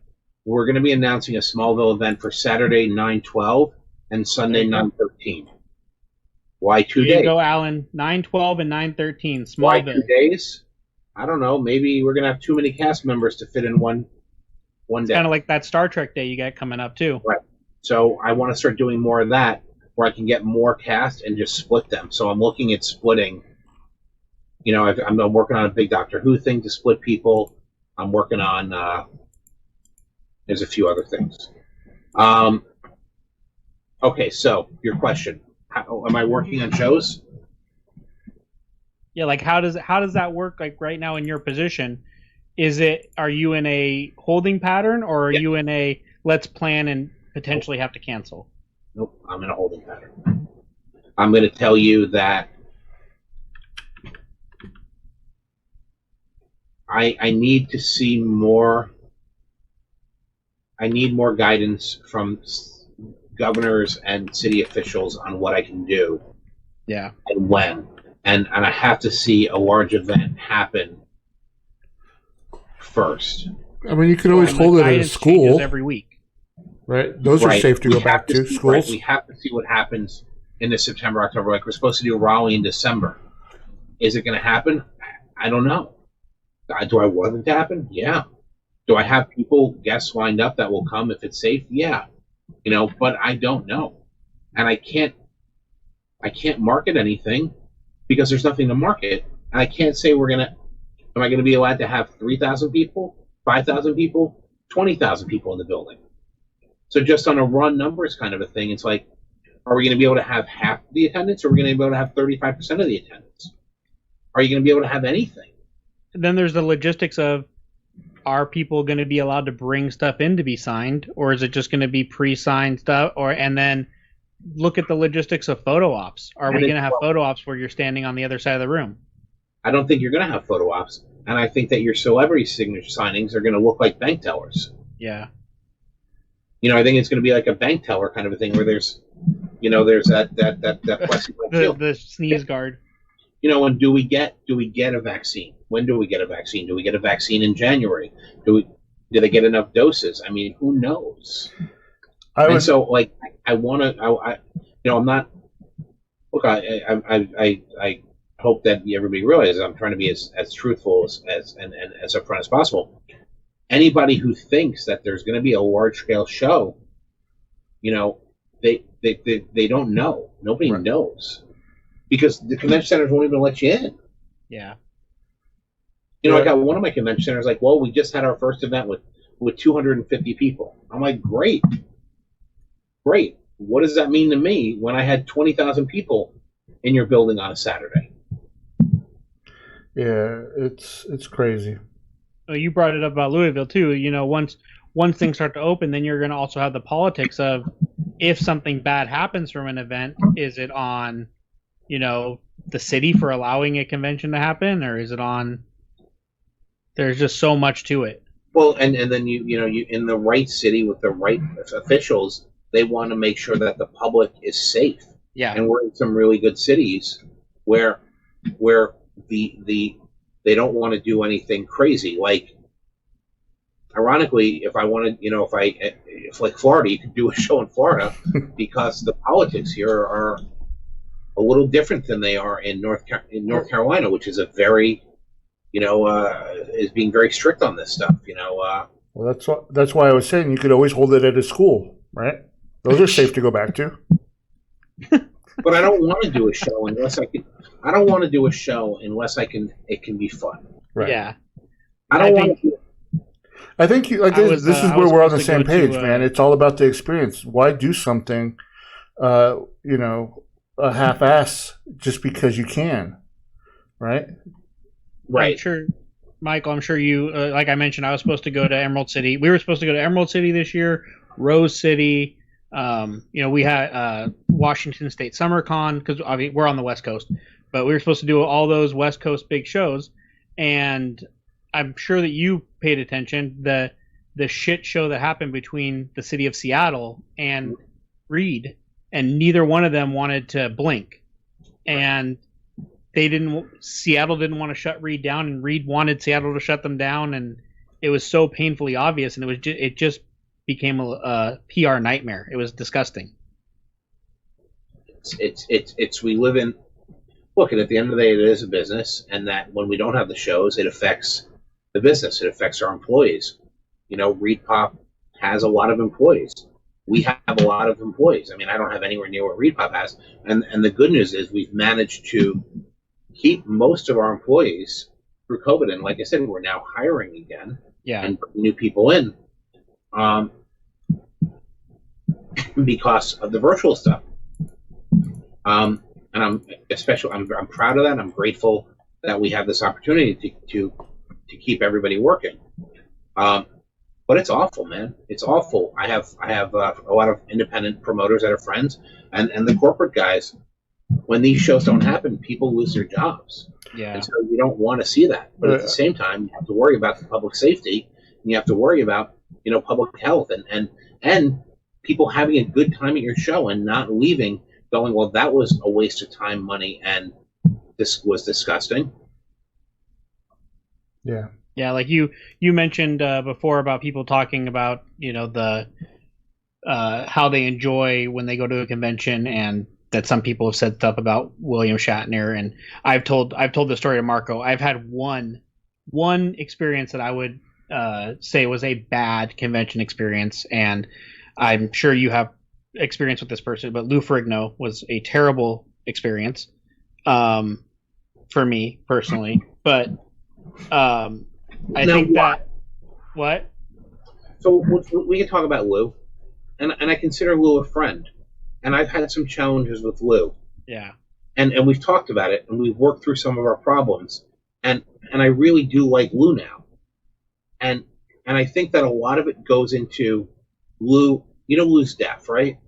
Speaker 3: We're going to be announcing a Smallville event for Saturday 9/12 and Sunday 9/13. Why 2 days?
Speaker 2: There you go, Alan. 9/12 and 9/13. Smallville.
Speaker 3: Why 2 days? I don't know. Maybe we're going to have too many cast members to fit in one day.
Speaker 2: Kind of like that Star Trek day you got coming up too.
Speaker 3: Right. So I want to start doing more of that, where I can get more cast and just split them. So I'm looking at splitting. I'm working on a big Doctor Who thing to split people. I'm working on. There's a few other things. Okay, so your question: How, am I working on shows?
Speaker 2: Yeah, like how does that work? Like right now in your position, are you in a holding pattern or are
Speaker 3: Yeah.
Speaker 2: you in a let's plan and potentially have to cancel?
Speaker 3: Nope, I'm in a holding pattern. I'm going to tell you that I need to see more. I need more guidance from governors and city officials on what I can do.
Speaker 2: Yeah.
Speaker 3: And when. And I have to see a large event happen first.
Speaker 1: I mean, you can always
Speaker 2: And
Speaker 1: hold
Speaker 2: the
Speaker 1: it at a
Speaker 2: guidance
Speaker 1: school,
Speaker 2: changes every week.
Speaker 1: right? Those are
Speaker 3: Right.
Speaker 1: safe to
Speaker 3: We
Speaker 1: go
Speaker 3: have
Speaker 1: back to.
Speaker 3: see,
Speaker 1: Schools.
Speaker 3: right, we have to see what happens in the September, October. Like we're supposed to do Raleigh in December. Is it going to happen? I don't know. Do I want it to happen? Yeah. Do I have guests lined up that will come if it's safe? Yeah. But I don't know. And I can't market anything because there's nothing to market. And I can't say am I going to be allowed to have 3,000 people, 5,000 people, 20,000 people in the building? So just on a run numbers kind of a thing, it's like, are we going to be able to have half the attendance or are we going to be able to have 35% of the attendance? Are you going to be able to have anything?
Speaker 2: And then there's the logistics of, are people going to be allowed to bring stuff in to be signed, or is it just going to be pre-signed stuff? And then look at the logistics of photo ops. Are we going to have photo ops where you're standing on the other side of the room?
Speaker 3: I don't think you're going to have photo ops, and I think that your celebrity signature signings are going to look like bank tellers.
Speaker 2: Yeah.
Speaker 3: I think it's going to be like a bank teller kind of a thing where there's that plexiglass
Speaker 2: the sneeze guard.
Speaker 3: And do we get a vaccine? When do we get a vaccine? Do we get a vaccine in January? Do they get enough doses? I mean, who knows? I want to. I'm not. Look, I hope that everybody realizes I'm trying to be as truthful as upfront as possible. Anybody who thinks that there's going to be a large scale show, they don't know. Nobody knows. Because the convention centers won't even let you in.
Speaker 2: Yeah.
Speaker 3: I got one of my convention centers like, well, we just had our first event with 250 people. I'm like, great. What does that mean to me when I had 20,000 people in your building on a Saturday?
Speaker 1: Yeah, it's crazy.
Speaker 2: Well, you brought it up about Louisville too. Once things start to open, then you're going to also have the politics of, if something bad happens from an event, is it on the city for allowing a convention to happen, or is it on? There's just so much to it.
Speaker 3: Well, and then you in the right city with the right officials, they want to make sure that the public is safe.
Speaker 2: Yeah.
Speaker 3: And we're in some really good cities where they don't want to do anything crazy. Like, ironically, if I wanted, if like Florida, you could do a show in Florida because the politics here are a little different than they are in North Carolina, which is a very, is being very strict on this stuff.
Speaker 1: Well, that's why I was saying you could always hold it at a school, right? Those are safe to go back to.
Speaker 3: But I don't want to do a show unless I can. I don't want to do a show unless I can. It can be fun.
Speaker 1: Right.
Speaker 2: Yeah.
Speaker 3: I don't want to.
Speaker 1: I think this is where we're on the same page, man. It's all about the experience. Why do something, a half-ass just because you can, right?
Speaker 3: Right.
Speaker 2: I'm sure, Michael, I'm sure you, like I mentioned, I was supposed to go to Emerald City. We were supposed to go to Emerald City this year, Rose City. We had Washington State SummerCon, because we're on the West Coast, but we were supposed to do all those West Coast big shows. And I'm sure that you paid attention, the shit show that happened between the city of Seattle and Reed, and neither one of them wanted to blink. And Seattle didn't want to shut Reed down, and Reed wanted Seattle to shut them down, and it was so painfully obvious, and it just became a PR nightmare. It was disgusting.
Speaker 3: We live in. Look, and at the end of the day, it is a business, and that when we don't have the shows, it affects the business. It affects our employees. Reed Pop has a lot of employees. We have a lot of employees. I mean, I don't have anywhere near what Reed Pop has. And the good news is we've managed to keep most of our employees through COVID. And like I said, we're now hiring again.
Speaker 2: Yeah.
Speaker 3: And putting new people in. because of the virtual stuff. And I'm proud of that. I'm grateful that we have this opportunity to keep everybody working. But it's awful, man. It's awful. I have a lot of independent promoters that are friends, and the corporate guys. When these shows don't happen, people lose their jobs.
Speaker 2: Yeah.
Speaker 3: And so you don't want to see that. But at the same time, you have to worry about the public safety, and you have to worry about public health, and people having a good time at your show and not leaving going, well, that was a waste of time, money, and this was disgusting.
Speaker 1: Yeah.
Speaker 2: Yeah, like you mentioned before about people talking about the how they enjoy when they go to a convention, and that some people have said stuff about William Shatner, and I've told the story to Marco. I've had one experience that I would say was a bad convention experience, and I'm sure you have experience with this person, but Lou Ferrigno was a terrible experience for me personally, but I
Speaker 3: Now,
Speaker 2: think that what?
Speaker 3: So we can talk about Lou, and I consider Lou a friend, and I've had some challenges with Lou.
Speaker 2: Yeah.
Speaker 3: And we've talked about it, and we've worked through some of our problems, and I really do like Lou now, and I think that a lot of it goes into Lou. Lou's deaf, right?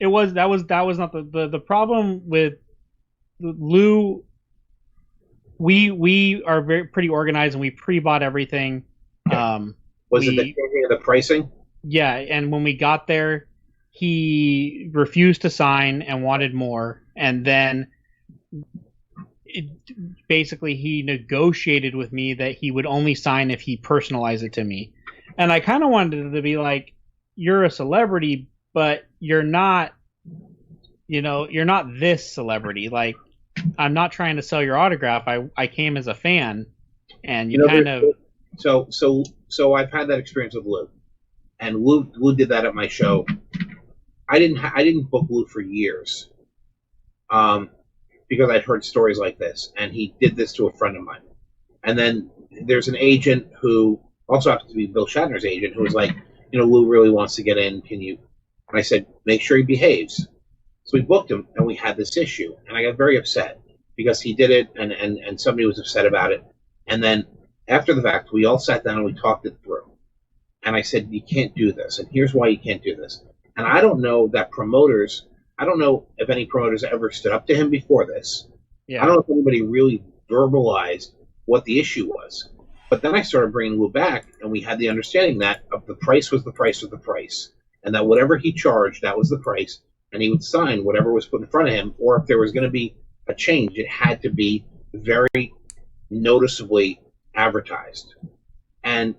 Speaker 2: That was not the problem with Lou. We are pretty organized, and we pre-bought everything.
Speaker 3: Was it the changing of the pricing?
Speaker 2: Yeah, and when we got there, he refused to sign and wanted more, and then basically he negotiated with me that he would only sign if he personalized it to me, and I kind of wanted to be like, you're a celebrity, but you're not, you're not this celebrity. Like, I'm not trying to sell your autograph. I came as a fan, and you kind of.
Speaker 3: So I've had that experience with Lou, and Lou did that at my show. I didn't book Lou for years, because I'd heard stories like this, and he did this to a friend of mine. And then there's an agent who also happens to be Bill Shatner's agent, who was like, Lou really wants to get in. Can you? And I said, make sure he behaves. So we booked him, and we had this issue, and I got very upset because he did it, and somebody was upset about it. And then after the fact, we all sat down and we talked it through. And I said, you can't do this, and here's why you can't do this. And I don't know if any promoters ever stood up to him before this. Yeah. I don't know if anybody really verbalized what the issue was. But then I started bringing Lou back, and we had the understanding that the price was the price was the price, and that whatever he charged, that was the price, and he would sign whatever was put in front of him, or if there was going to be a change, it had to be very noticeably advertised. And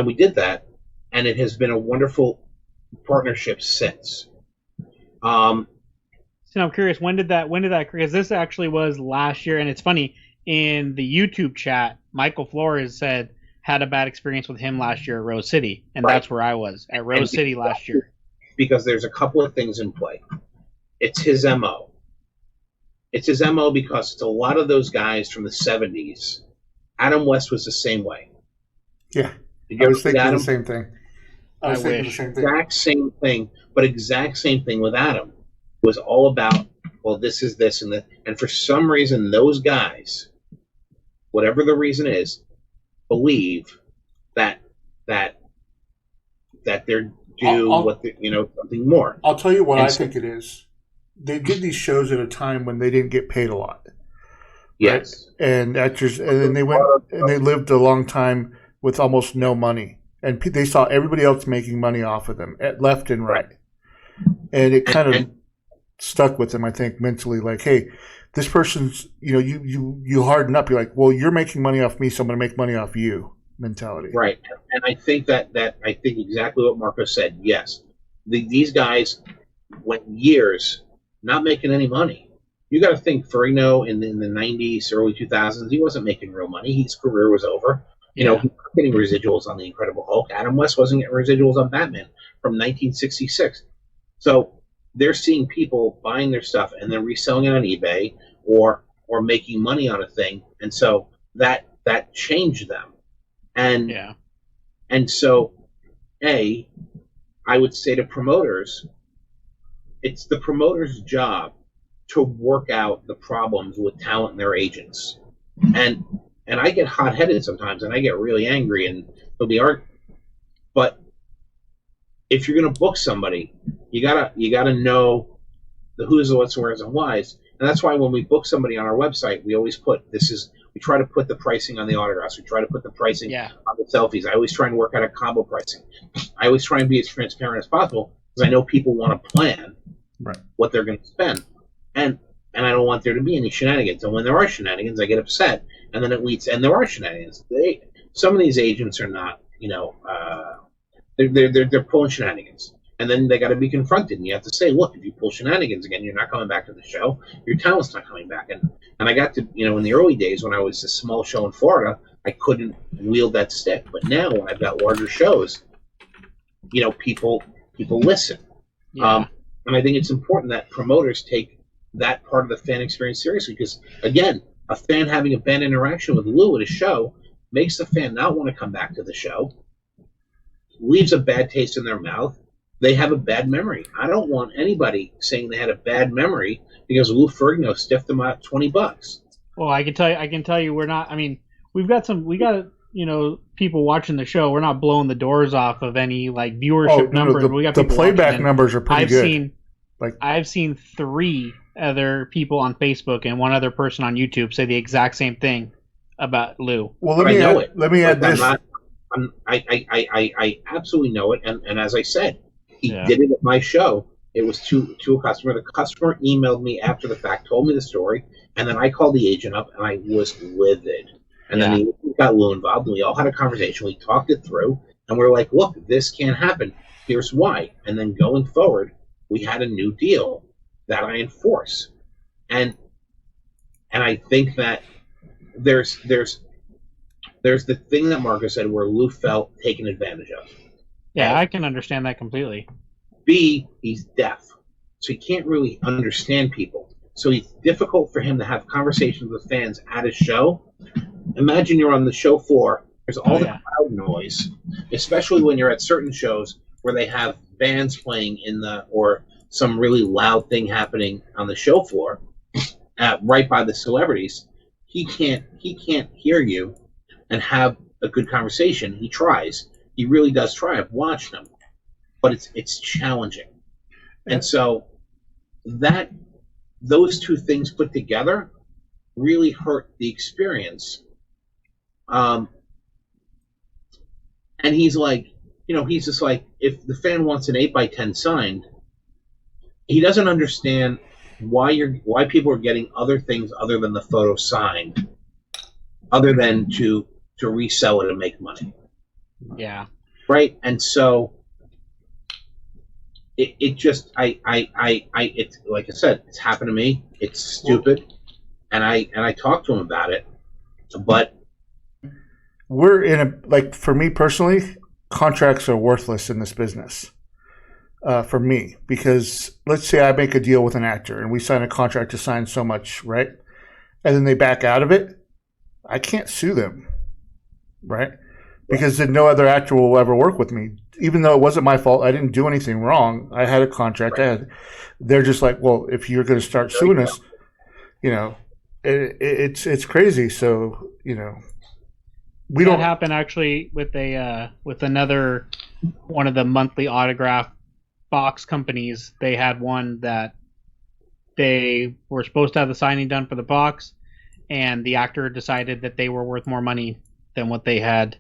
Speaker 3: we did that, and it has been a wonderful partnership since.
Speaker 2: So I'm curious, when did that, because this actually was last year, and it's funny, in the YouTube chat, Michael Flores had a bad experience with him last year at Rose City, and That's where I was, at Rose City last year.
Speaker 3: Because there's a couple of things in play. It's his MO. It's his MO because it's a lot of those guys from the 70s. Adam West was the same way.
Speaker 1: Yeah. I was thinking the same thing.
Speaker 3: Exact same thing, but exact same thing with Adam. It was all about, well, this is this and that. And for some reason, those guys, whatever the reason is, believe that they're something more.
Speaker 1: I'll tell you what I think it is. They did these shows at a time when they didn't get paid a lot.
Speaker 3: Yes.
Speaker 1: Right? And actors, and then they went and they lived a long time with almost no money, and they saw everybody else making money off of them, left and right, and it kind of stuck with them, I think, mentally. Like, hey, this person's, you harden up. You're like, well, you're making money off me, so I'm going to make money off you. Mentality.
Speaker 3: Right. And I think that I think exactly what Marco said. Yes. These guys went years not making any money. You got to think, Ferrigno in the 90s, early 2000s, he wasn't making real money. His career was over. He was getting residuals on The Incredible Hulk. Adam West wasn't getting residuals on Batman from 1966. So they're seeing people buying their stuff and then reselling it on eBay or making money on a thing. And so that changed them. And so, I would say to promoters, it's the promoter's job to work out the problems with talent and their agents. And I get hot-headed sometimes, and I get really angry, and there'll be art. But if you're going to book somebody, you gotta know the who's, the what's, the where's, and why's. And that's why when we book somebody on our website, we always we try to put the pricing on the autographs. We try to put the pricing on the selfies. I always try and work out a combo pricing. I always try and be as transparent as possible because I know people want to plan what they're going to spend. And I don't want there to be any shenanigans. And when there are shenanigans, I get upset. And then it leads, and there are shenanigans. Some of these agents are not, they're pulling shenanigans. And then they got to be confronted. And you have to say, look, if you pull shenanigans again, you're not coming back to the show. Your talent's not coming back. And I got to, in the early days when I was a small show in Florida, I couldn't wield that stick. But now when I've got larger shows, people listen. Yeah. And I think it's important that promoters take that part of the fan experience seriously because, again, a fan having a bad interaction with Lou at a show makes the fan not want to come back to the show, leaves a bad taste in their mouth. They have a bad memory. I don't want anybody saying they had a bad memory because Lou Ferrigno stiffed them out $20.
Speaker 2: Well, I can tell you, we're not. I mean, we got people watching the show. We're not blowing the doors off of any viewership numbers. We got
Speaker 1: the playback numbers are pretty good.
Speaker 2: I've seen 3 other people on Facebook and 1 other person on YouTube say the exact same thing about Lou.
Speaker 1: Well, let me add this.
Speaker 3: I absolutely know it, and as I said, he did it at my show. It was to a customer. The customer emailed me after the fact, told me the story, and then I called the agent up, and I was livid. And then he got Lou involved, and we all had a conversation. We talked it through, and we're like, look, this can't happen. Here's why. And then going forward, we had a new deal that I enforce. And I think that there's the thing that Marco said where Lou felt taken advantage of.
Speaker 2: Yeah, I can understand that completely.
Speaker 3: B, he's deaf, so he can't really understand people. So it's difficult for him to have conversations with fans at a show. Imagine you're on the show floor. There's all the crowd noise, especially when you're at certain shows where they have bands playing or some really loud thing happening on the show floor, right by the celebrities. He can't hear you and have a good conversation. He tries. He really does try. I've watched him, but it's challenging. And so those two things put together really hurt the experience. And he's he's just like, if the fan wants an 8x10 signed, he doesn't understand why people are getting other things other than the photo signed, other than to resell it and make money.
Speaker 2: Yeah.
Speaker 3: Right. And so it just it's like I said, it's happened to me. It's stupid, and I talked to him about it, but
Speaker 1: we're in for me personally, contracts are worthless in this business. For me, because let's say I make a deal with an actor and we sign a contract to sign so much, right? And then they back out of it, I can't sue them, right? Because then no other actor will ever work with me. Even though it wasn't my fault, I didn't do anything wrong. I had a contract. They're just like, well, if you're going to start suing us, it's crazy. So, we don't
Speaker 2: happen actually with another one of the monthly autograph box companies. They had one that they were supposed to have the signing done for the box, and the actor decided that they were worth more money than what they had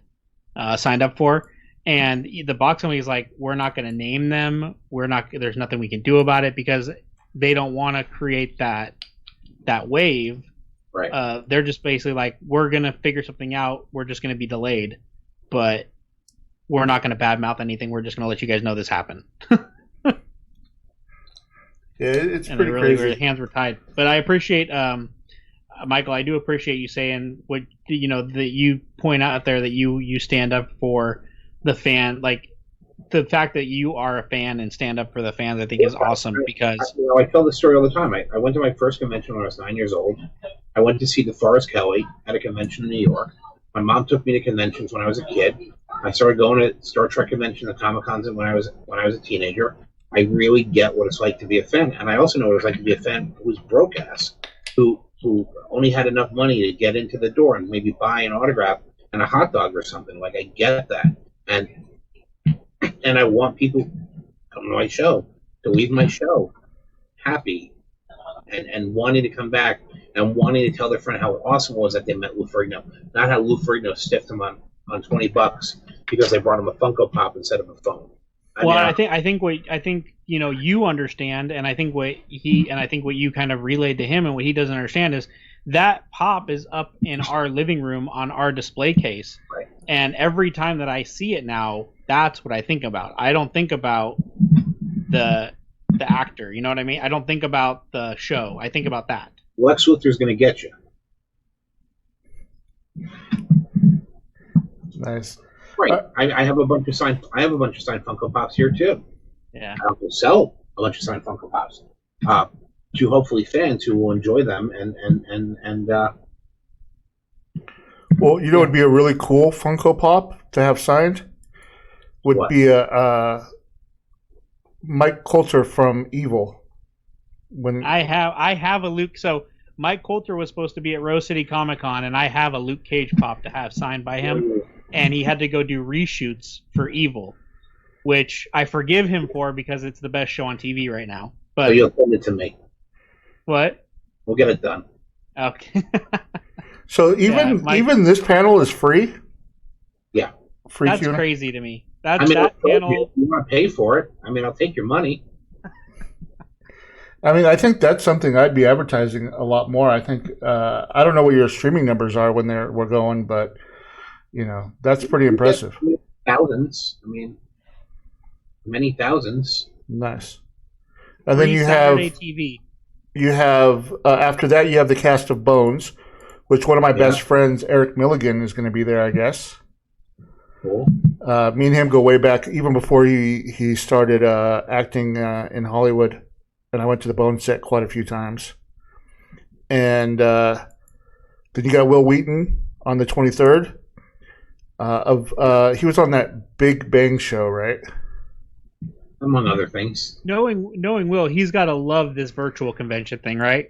Speaker 2: signed up for, and the box company is like, we're not going to name them. There's nothing we can do about it because they don't want to create that wave.
Speaker 3: Right.
Speaker 2: They're just basically like, we're going to figure something out. We're just going to be delayed, but we're not going to badmouth anything. We're just going to let you guys know this happened.
Speaker 1: Yeah, it's pretty crazy.
Speaker 2: Their hands were tied. But I appreciate, Michael, I do appreciate you saying what that you point out there, that you stand up for the fan, the fact that you are a fan and stand up for the fans. I think is awesome because
Speaker 3: I tell this story all the time. I went to my first convention when I was 9 years old. I went to see DeForest Kelley at a convention in New York. My mom took me to conventions when I was a kid. I started going to Star Trek conventions and Comic Cons when I was a teenager. I really get what it's like to be a fan, and I also know what it's like to be a fan who's broke ass, who only had enough money to get into the door and maybe buy an autograph and a hot dog or something. Like, I get that, and I want people come to my show to leave my show happy and wanting to come back and wanting to tell their friend how awesome it was that they met Lou Ferrigno, not how Lou Ferrigno stiffed them on $20 because they brought him a Funko Pop instead of a phone.
Speaker 2: I think you understand, and I think what you kind of relayed to him and what he doesn't understand is that pop is up in our living room on our display case,
Speaker 3: right.
Speaker 2: And every time that I see it now, that's what I think about. I don't think about the actor, you know what I mean? I don't think about the show. I think about that.
Speaker 3: Lex Luthor's going to get you.
Speaker 1: Nice.
Speaker 3: Right. I have a bunch of signed Funko Pops here too.
Speaker 2: Yeah.
Speaker 3: I will sell a bunch of signed Funko Pops to hopefully fans who will enjoy them and
Speaker 1: Well, you know, it'd be a really cool Funko Pop to have signed. Would
Speaker 3: What?
Speaker 1: be a Mike Coulter from Evil. When
Speaker 2: I have a Luke. So Mike Coulter was supposed to be at Rose City Comic Con, and I have a Luke Cage pop to have signed by him. And he had to go do reshoots for Evil, which I forgive him for because it's the best show on TV right now. But
Speaker 3: so you'll send it to me.
Speaker 2: what?
Speaker 3: We'll get it done.
Speaker 2: Okay.
Speaker 1: so even this panel is free.
Speaker 3: Yeah,
Speaker 1: Free.
Speaker 2: That's
Speaker 1: Q&A?
Speaker 2: crazy to me.
Speaker 3: I
Speaker 2: That
Speaker 3: mean,
Speaker 2: panel.
Speaker 3: you want to pay for it? I mean, I'll take your money.
Speaker 1: I mean, I think that's something I'd be advertising a lot more. I think I don't know what your streaming numbers are when we're going, but you know that's pretty impressive.
Speaker 3: Thousands. I mean, many thousands.
Speaker 1: Nice. And then
Speaker 2: Free
Speaker 1: you
Speaker 2: Saturday
Speaker 1: have
Speaker 2: TV.
Speaker 1: after that you have the cast of Bones, which one of my best friends, Eric Milligan, is going to be there, I guess.
Speaker 3: Cool.
Speaker 1: Me and him go way back, even before he started acting in Hollywood, and I went to the Bone set quite a few times. And then you got Will Wheaton on the 23rd. He was on that Big Bang show, right?
Speaker 3: Among other things.
Speaker 2: Knowing Will, he's got to love this virtual convention thing, right?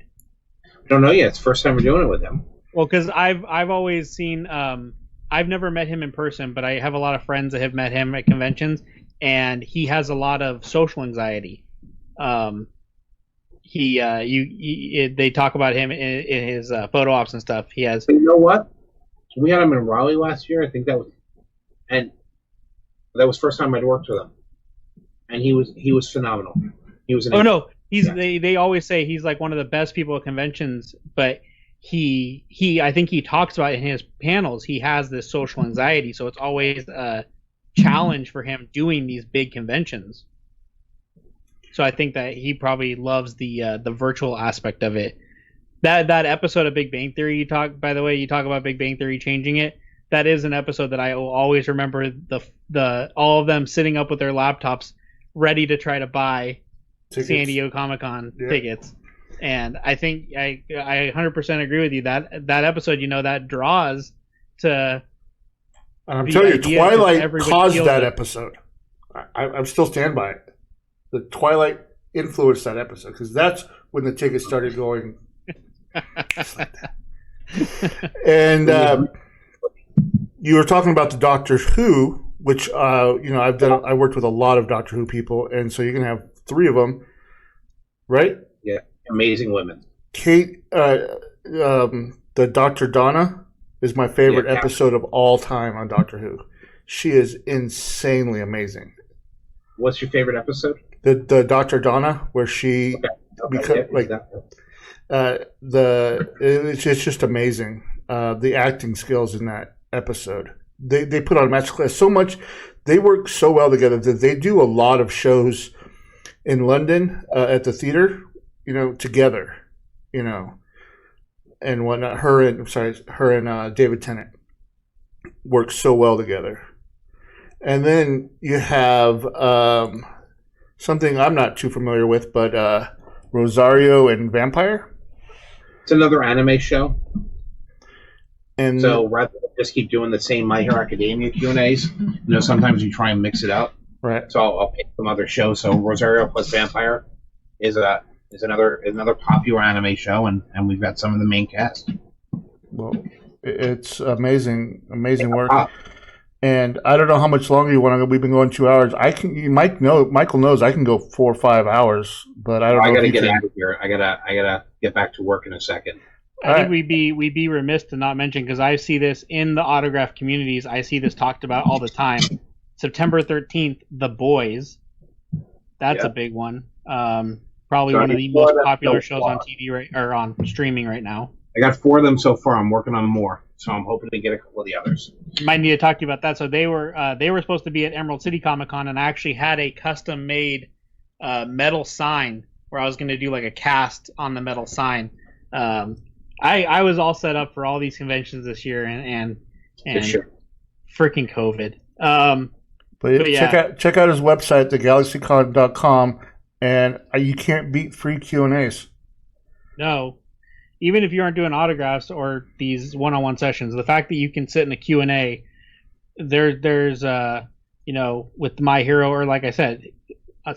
Speaker 3: I don't know yet. It's the first time we're doing it with him.
Speaker 2: Well, because I've always seen. I've never met him in person, but I have a lot of friends that have met him at conventions, and he has a lot of social anxiety. They talk about him in his photo ops and stuff. He has.
Speaker 3: But you know what? We had him in Raleigh last year. I think that was the first time I'd worked with him, and he was phenomenal. He was.
Speaker 2: They always say he's like one of the best people at conventions, but I think he talks about it in his panels. He has this social anxiety, so it's always a challenge for him doing these big conventions. So I think that he probably loves the virtual aspect of it. That episode of Big Bang Theory you talk about Big Bang Theory changing it. That is an episode that I will always remember the all of them sitting up with their laptops ready to try to buy
Speaker 1: Tickets.
Speaker 2: San Diego Comic-Con tickets. And I think I 100% agree with you that episode, that draws to.
Speaker 1: And I'm telling you, Twilight
Speaker 2: everybody
Speaker 1: caused
Speaker 2: feels
Speaker 1: that
Speaker 2: it.
Speaker 1: episode. I'm still stand by it. The Twilight influenced that episode because that's when the tickets started going. Just like that. And you were talking about the Doctor Who, which I worked with a lot of Doctor Who people, and so you're gonna have 3 of them, right?
Speaker 3: Yeah, amazing women.
Speaker 1: Kate, the Dr. Donna is my favorite episode of all time on Doctor Who. She is insanely amazing.
Speaker 3: What's your favorite episode?
Speaker 1: The Dr. Donna, where she it's just amazing. The acting skills in that episode. They put on a match class so much. They work so well together that they do a lot of shows in London at the theater, together, and whatnot. Her and David Tennant work so well together. And then you have something I'm not too familiar with, but Rosario and Vampire.
Speaker 3: It's another anime show.
Speaker 1: And
Speaker 3: so rather than just keep doing the same My Hero Academia Q&As, sometimes you try and mix it up.
Speaker 1: Right.
Speaker 3: So I'll pick some other shows. So Rosario plus Vampire is another popular anime show, and we've got some of the main cast.
Speaker 1: Well, it's amazing work.
Speaker 3: Ah,
Speaker 1: And I don't know how much longer you want to go. We've been going 2 hours. Michael knows I can go 4 or 5 hours, but I don't know.
Speaker 3: I gotta
Speaker 1: if you
Speaker 3: get
Speaker 1: can.
Speaker 3: out of here. I gotta get back to work in a second.
Speaker 2: I think we'd be remiss to not mention, because I see this in the autograph communities. I see this talked about all the time. September 13th, The Boys. That's a big one. Probably one of the most popular shows on TV or on streaming right now.
Speaker 3: I got 4 of them so far. I'm working on more, so I'm hoping to get a couple of the others.
Speaker 2: Might need to talk to you about that. So they were supposed to be at Emerald City Comic Con, and I actually had a custom made metal sign where I was going to do like a cast on the metal sign. I was all set up for all these conventions this year, and freaking COVID.
Speaker 1: But yeah. check out his website, thegalaxycon.com, and you can't beat free Q&As. No.
Speaker 2: Even if you aren't doing autographs or these one-on-one sessions, the fact that you can sit in a Q&A, there's with My Hero, or like I said,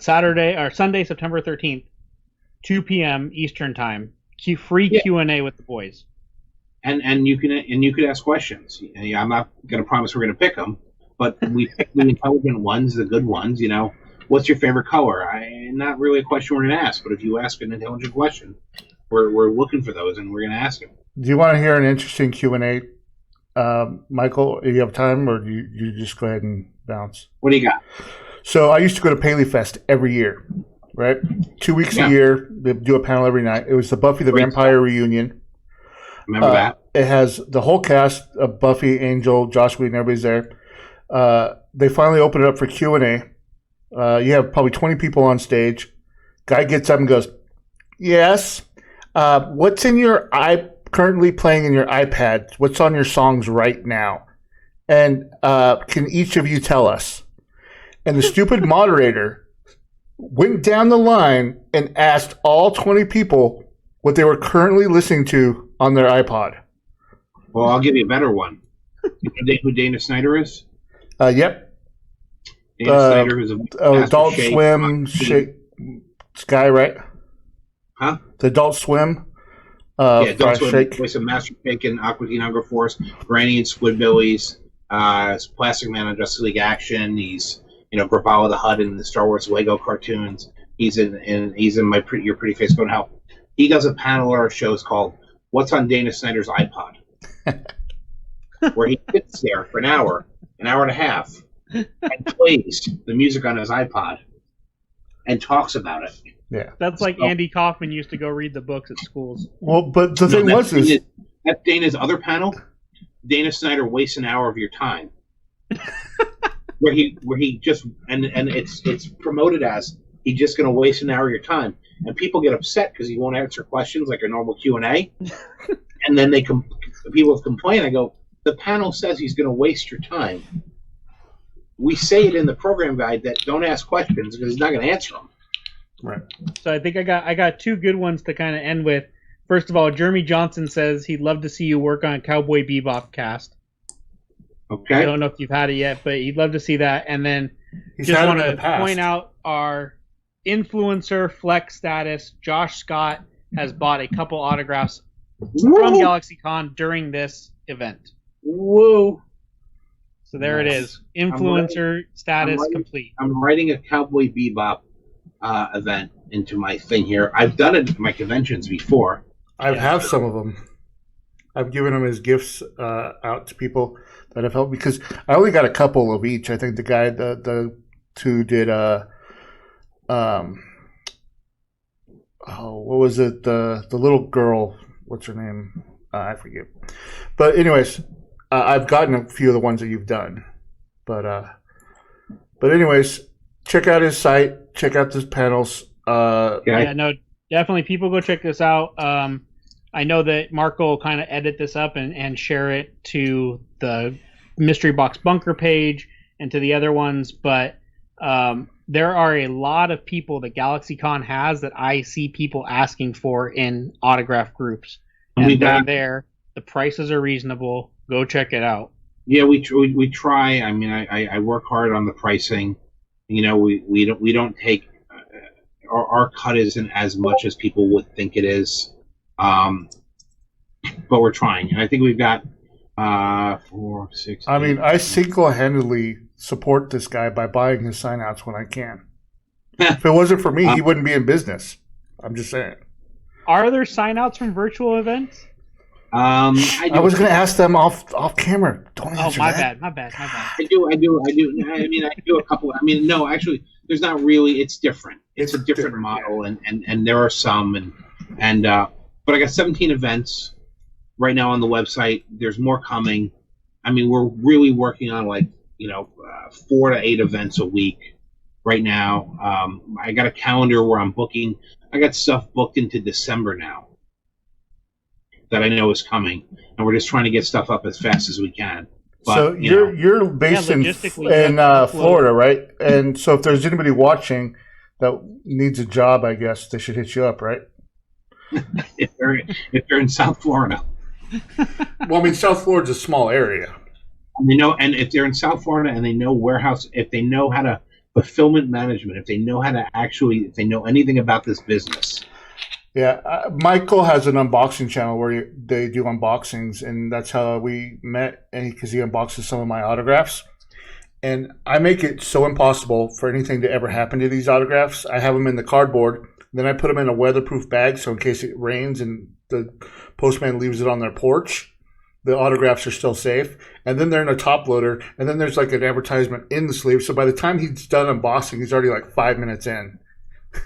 Speaker 2: Sunday, September 13th, 2 p.m. Eastern time, free Q&A with the boys.
Speaker 3: And you can ask questions. I'm not going to promise we're going to pick them, but we pick the intelligent ones, the good ones. What's your favorite color? Not really a question we're going to ask, but if you ask an intelligent question, we're looking for those, and we're going to ask them.
Speaker 1: Do you want to hear an interesting Q&A, Michael? Do you have time, or do you just go ahead and bounce?
Speaker 3: What do you got?
Speaker 1: So I used to go to Paley Fest every year, right? 2 weeks a year. They do a panel every night. It was the Buffy the Vampire reunion.
Speaker 3: Remember that?
Speaker 1: It has the whole cast of Buffy, Angel, Josh Whedon, everybody's there. They finally opened it up for Q&A. You have probably 20 people on stage. Guy gets up and goes, "Yes. What's currently playing in your iPad? What's on your songs right now? And can each of you tell us?" And the stupid moderator went down the line and asked all 20 people what they were currently listening to on their iPod.
Speaker 3: Well, I'll give you a better one. You know who Dana Snyder is?
Speaker 1: Yep.
Speaker 3: Dana Snyder is
Speaker 1: Adult Swim guy, right?
Speaker 3: Huh?
Speaker 1: The Adult Swim.
Speaker 3: Adult Swim. Voice of Master Shake and Aqua Teen Hunger Force, Granny and Squidbillies, Plastic Man on Justice League Action. He's Grapala the Hutt in the Star Wars Lego cartoons. He's in Your Pretty Face Going to Hell. He does a panel or a show called "What's on Dana Snyder's iPod," where he sits there for an hour and a half, and plays the music on his iPod and talks about it.
Speaker 1: Yeah,
Speaker 2: that's like Andy Kaufman used to go read the books at schools.
Speaker 1: Well, but the thing was
Speaker 3: that's Dana's other panel. Dana Snyder wastes an hour of your time, where he just and it's promoted as he's just going to waste an hour of your time, and people get upset because he won't answer questions like a normal Q&A, and then people complain. I go, the panel says he's going to waste your time. We say it in the program guide that don't ask questions because he's not going to answer them.
Speaker 1: Right.
Speaker 2: So I think I got two good ones to kind of end with. First of all, Jeremy Johnson says he'd love to see you work on a Cowboy Bebop cast.
Speaker 3: Okay.
Speaker 2: I don't know if you've had it yet, but he'd love to see that. And then just want to point out our influencer flex status. Josh Scott has bought a couple autographs from GalaxyCon during this event.
Speaker 3: Whoa.
Speaker 2: So there it is. Influencer status complete.
Speaker 3: I'm writing a Cowboy Bebop event into my thing here. I've done it at my conventions before.
Speaker 1: I have some of them. I've given them as gifts out to people that have helped, because I only got a couple of each. I think the guy, the two did what was it? The little girl, what's her name? I forget. But anyways, I've gotten a few of the ones that you've done. But anyways, check out his site. Check out his panels.
Speaker 2: Yeah, no, definitely. People go check this out. I know that Marco will kind of edit this up and share it to the Mystery Box Bunker page and to the other ones. But there are a lot of people that GalaxyCon has that I see people asking for in autograph groups. And they're there. The prices are reasonable. Go check it out.
Speaker 3: Yeah, we try. I mean, I work hard on the pricing. We don't take our cut isn't as much as people would think it is, but we're trying, and I think we've got 4, 6.
Speaker 1: I mean, I single-handedly support this guy by buying his sign-outs when I can. If it wasn't for me, he wouldn't be in business. I'm just saying.
Speaker 2: Are there sign-outs from virtual events?
Speaker 3: I
Speaker 1: was going to ask them off camera. Don't answer
Speaker 2: my
Speaker 1: that.
Speaker 2: bad.
Speaker 3: I do. I mean, I do a couple. I mean, no, actually, there's not really. It's different. It's a different model, and there are some, but I got 17 events right now on the website. There's more coming. I mean, we're really working on 4 to 8 events a week right now. I got a calendar where I'm booking. I got stuff booked into December now that I know is coming, and we're just trying to get stuff up as fast as we can. But,
Speaker 1: so you're based in Florida, right? And so if there's anybody watching that needs a job, I guess they should hit you up, right?
Speaker 3: if they're in South Florida.
Speaker 1: Well, I mean, South Florida's a small area.
Speaker 3: And if they're in South Florida and they know warehouse, if they know how to fulfillment management, if they know anything about this business.
Speaker 1: Yeah, Michael has an unboxing channel where they do unboxings, and that's how we met. And because he unboxes some of my autographs, and I make it so impossible for anything to ever happen to these autographs. I have them in the cardboard, then I put them in a weatherproof bag, so in case it rains and the postman leaves it on their porch, the autographs are still safe. And then they're in a top loader, and then there's like an advertisement in the sleeve. So by the time he's done unboxing, he's already like 5 minutes in.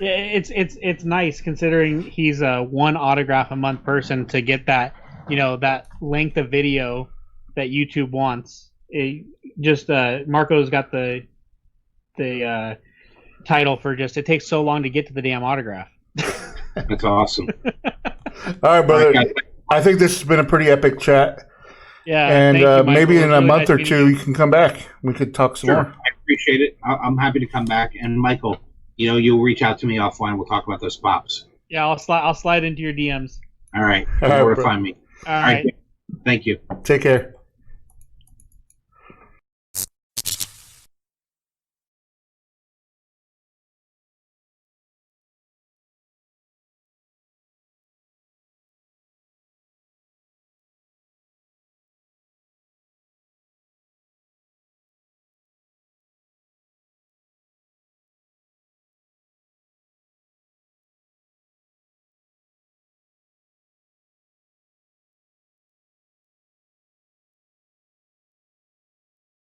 Speaker 2: Yeah, it's nice considering he's a 1 autograph a month person to get that that length of video that YouTube wants. Marco's got the title for it takes so long to get to the damn autograph.
Speaker 3: That's awesome.
Speaker 1: All right, brother.
Speaker 3: All right,
Speaker 1: I think this has been a pretty epic chat.
Speaker 2: Yeah,
Speaker 1: and maybe in a
Speaker 2: really
Speaker 1: month or two you can come back. We could talk some more.
Speaker 3: I appreciate it. I'm happy to come back. And Michael, you'll reach out to me offline. We'll talk about those pops.
Speaker 2: Yeah, I'll slide into your DMs.
Speaker 3: All right. You know where to find me.
Speaker 2: All right.
Speaker 3: Thank you.
Speaker 1: Take care.